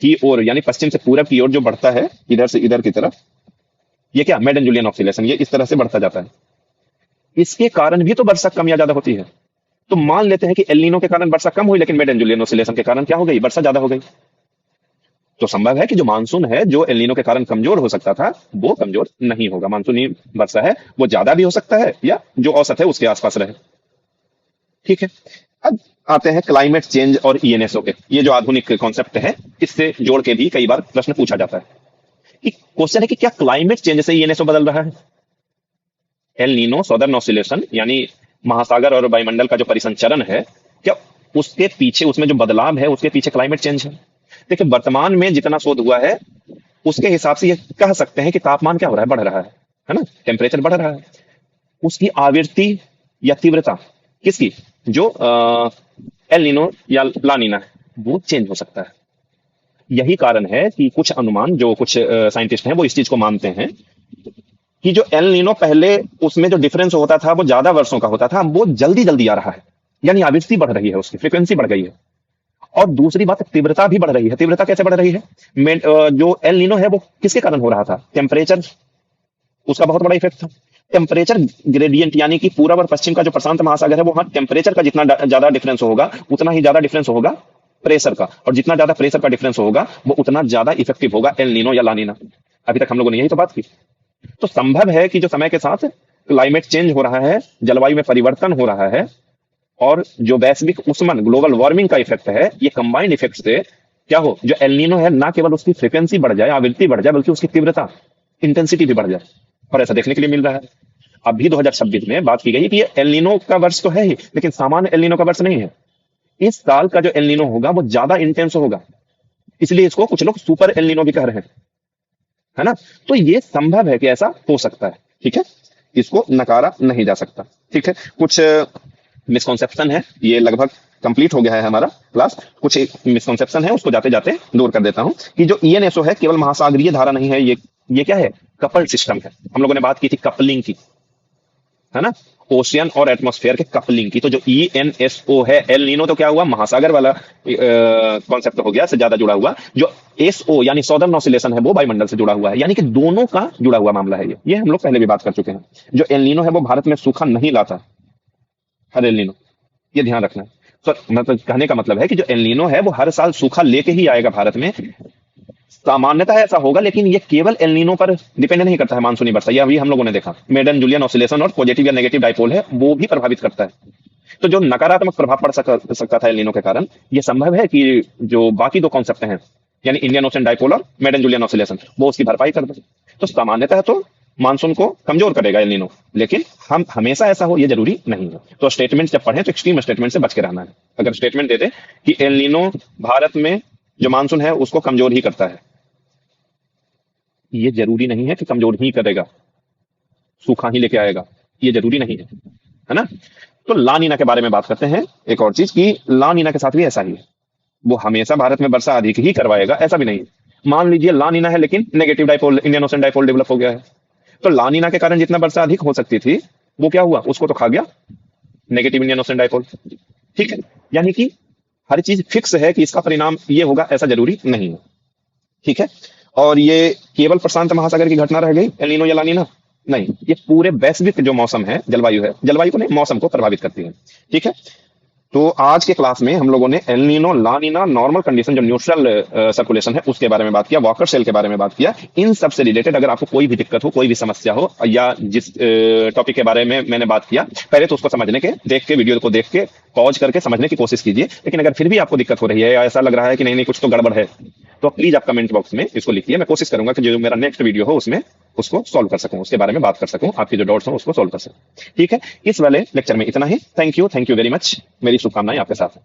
की ओर, यानी पश्चिम से पूरब की ओर जो बढ़ता है, इधर से इधर की तरफ, ये क्या, मेडन जूलियन ऑसिलेशन, ये इस तरह से बढ़ता जाता है। इसके कारण भी तो वर्षा कम या ज्यादा होती है। तो मान लेते हैं कि एल नीनो के कारण वर्षा कम हुई, लेकिन मेडन जूलियन ऑसिलेशन के कारण क्या हो गई, वर्षा ज्यादा हो गई। तो संभव है कि जो मानसून है, जो एल नीनो के कारण कमजोर हो सकता था, वो कमजोर नहीं होगा। मानसूनी वर्षा है वो ज्यादा भी हो सकता है, या जो औसत है उसके आसपास रहे। ठीक है, अब आते हैं क्लाइमेट चेंज और ईएनएसओ के। ये जो आधुनिक कॉन्सेप्ट है, इससे जोड़ के भी कई बार प्रश्न पूछा जाता है कि क्वेश्चन है कि क्या क्लाइमेट चेंज से ईएनएसओ बदल रहा है। एल नीनो सदर्न ऑसिलेशन, यानी महासागर और वायुमंडल का जो परिसंचरण है, क्या उसके पीछे, उसमें जो बदलाव है, उसके पीछे क्लाइमेट चेंज है। देखिए, वर्तमान में जितना शोध हुआ है उसके हिसाब से ये कह सकते हैं कि तापमान क्या हो रहा है, बढ़ रहा है ना, टेम्परेचर बढ़ रहा है। उसकी आवृत्ति या तीव्रता किसकी, जो एल नीनो या ला नीना है, वो चेंज हो सकता है। यही कारण है कि कुछ अनुमान, जो कुछ साइंटिस्ट हैं वो इस चीज को मानते हैं कि जो एल नीनो पहले, उसमें जो डिफरेंस होता था वो ज्यादा वर्षों का होता था, वो जल्दी जल्दी आ रहा है, यानी आवृत्ति बढ़ रही है, उसकी फ्रीक्वेंसी बढ़ गई है। और दूसरी बात, तीव्रता भी बढ़ रही है। तीव्रता कैसे बढ़ रही है, जो एल नीनो है वो किसके कारण हो रहा था, टेम्परेचर, उसका बहुत बड़ा इफेक्ट था। टेम्परेचर ग्रेडियंट, यानी कि पूरब और पश्चिम का जो प्रशांत महासागर है, वहां टेम्परेचर का जितना ज्यादा डिफरेंस होगा, उतना ही ज्यादा डिफरेंस होगा प्रेशर का, और जितना ज्यादा प्रेशर का डिफरेंस होगा, वो उतना ज्यादा इफेक्टिव होगा एल नीनो या लानीना। अभी तक हम लोगों ने यही तो बात की। तो संभव है कि जो समय के साथ क्लाइमेट चेंज हो रहा है, जलवायु में परिवर्तन हो रहा है, और जो वैश्विक उष्मन, ग्लोबल वार्मिंग का इफेक्ट है, ये कंबाइंड इफेक्ट से क्या हो, जो एल नीनो है ना केवल उसकी फ्रिक्वेंसी बढ़ जाए, आवृत्ति बढ़ जाए, बल्कि उसकी तीव्रता, इंटेंसिटी भी बढ़ जाए। और ऐसा देखने के लिए मिल रहा है। अभी 2026 में बात की गई कि ये एल नीनो का वर्ष तो है ही, लेकिन सामान्य एल नीनो का वर्ष नहीं है। इस साल का जो एल नीनो होगा वो ज्यादा इंटेंस होगा, इसलिए इसको कुछ लोग सुपर एल नीनो भी कह रहे हैं, है ना। तो ये संभव है कि ऐसा हो सकता है, ठीक है, इसको नकारा नहीं जा सकता। ठीक है, कुछ मिसकॉन्सेप्शन है, ये लगभग कंप्लीट हो गया है हमारा क्लास। कुछ मिसकॉन्सेप्शन है, उसको जाते जाते दूर कर देता हूं कि जो ईएनएसओ है केवल महासागरीय धारा नहीं है, ये क्या है, कपल्ड सिस्टम है। हम लोगों ने बात की थी कपलिंग की, है ना, ओशियन और एटमॉस्फेयर के कपलिंग की। तो जो ईएनएसओ है, एल नीनो तो क्या हुआ, महासागर वाला कॉन्सेप्ट हो गया, से ज्यादा जुड़ा हुआ। जो एसओ यानी सौदर्न ऑसिलेशन है, वो वायुमंडल से जुड़ा हुआ है, यानी कि दोनों का जुड़ा हुआ मामला है। ये हम लोग पहले भी बात कर चुके हैं। जो एल नीनो है वो भारत में सूखा नहीं लाता, हर एल नीनो, ये ध्यान रखना है। तो मतलब कहने का मतलब है कि जो एल नीनो है वो हर साल सूखा लेके ही आएगा भारत में, सामान्यतः ऐसा होगा, लेकिन ये केवल एल नीनो पर डिपेंड नहीं करता है मानसूनी वर्षा। ये अभी हम लोगों ने देखा, मेडन जूलियन ऑसिलेशन और पॉजिटिव या नेगेटिव डाइपोल है, वो भी प्रभावित करता है। तो जो नकारात्मक प्रभाव पड़ सकता था एल नीनो के कारण, ये संभव है कि जो बाकी दो कॉन्सेप्ट हैं, यानी इंडियन ओशन डाइपोल और मेडन जूलियन ऑसिलेशन, वो उसकी भरपाई कर दे। तो सामान्यतः तो मानसून को कमजोर करेगा एल नीनो, लेकिन हम हमेशा ऐसा हो ये जरूरी नहीं है। तो स्टेटमेंट जब पढ़ें तो एक्सट्रीम स्टेटमेंट से बच के रहना है। अगर स्टेटमेंट दे दे कि एल नीनो भारत में जो मानसून है उसको कमजोर ही करता है, ये जरूरी नहीं है कि कमजोर ही करेगा, सूखा ही लेके आएगा, ये जरूरी नहीं है ना। तो ला नीना के बारे में बात करते हैं। एक और चीज कि ला नीना के साथ भी ऐसा ही है, वो हमेशा भारत में वर्षा अधिक ही करवाएगा, ऐसा भी नहीं है। मान लीजिए ला नीना है लेकिन negative dipole, Indian ocean dipole develop हो गया है, तो ला नीना के कारण जितना वर्षा अधिक हो सकती थी वो क्या हुआ, उसको तो खा गया नेगेटिव इंडियन ओशन डाइपोल। ठीक है, यानी कि हर चीज फिक्स है कि इसका परिणाम ये होगा, ऐसा जरूरी नहीं है। ठीक है, और ये केवल प्रशांत महासागर की घटना रह गई एल नीनो या ला नीना नहीं, ये पूरे वैश्विक जो मौसम है, जलवायु है, जलवायु को नहीं मौसम को प्रभावित करती है। ठीक है, तो आज के क्लास में हम लोगों ने एल नीनो, ला नीना, नॉर्मल कंडीशन जो न्यूट्रल सर्कुलेशन है उसके बारे में बात किया, वॉकर सेल के बारे में बात किया। इन सब से रिलेटेड अगर आपको कोई भी दिक्कत हो, कोई भी समस्या हो, या जिस टॉपिक के बारे में मैंने बात किया, पहले तो उसको समझने के, देख के, वीडियो को देख के पॉज करके समझने की कोशिश कीजिए। लेकिन अगर फिर भी आपको दिक्कत हो रही है या ऐसा लग रहा है कि नहीं नहीं कुछ तो गड़बड़ है, तो प्लीज आप कमेंट बॉक्स में इसको लिखिए। मैं कोशिश करूंगा कि जो मेरा नेक्स्ट वीडियो हो उसमें उसको सॉल्व कर सकूं, उसके बारे में बात कर सकूं, आपके जो डाउट्स हो उसको सॉल्व कर सकूं। ठीक है, इस वाले लेक्चर में इतना ही। थैंक यू वेरी मच, मेरी शुभकामनाएं आपके साथ हैं।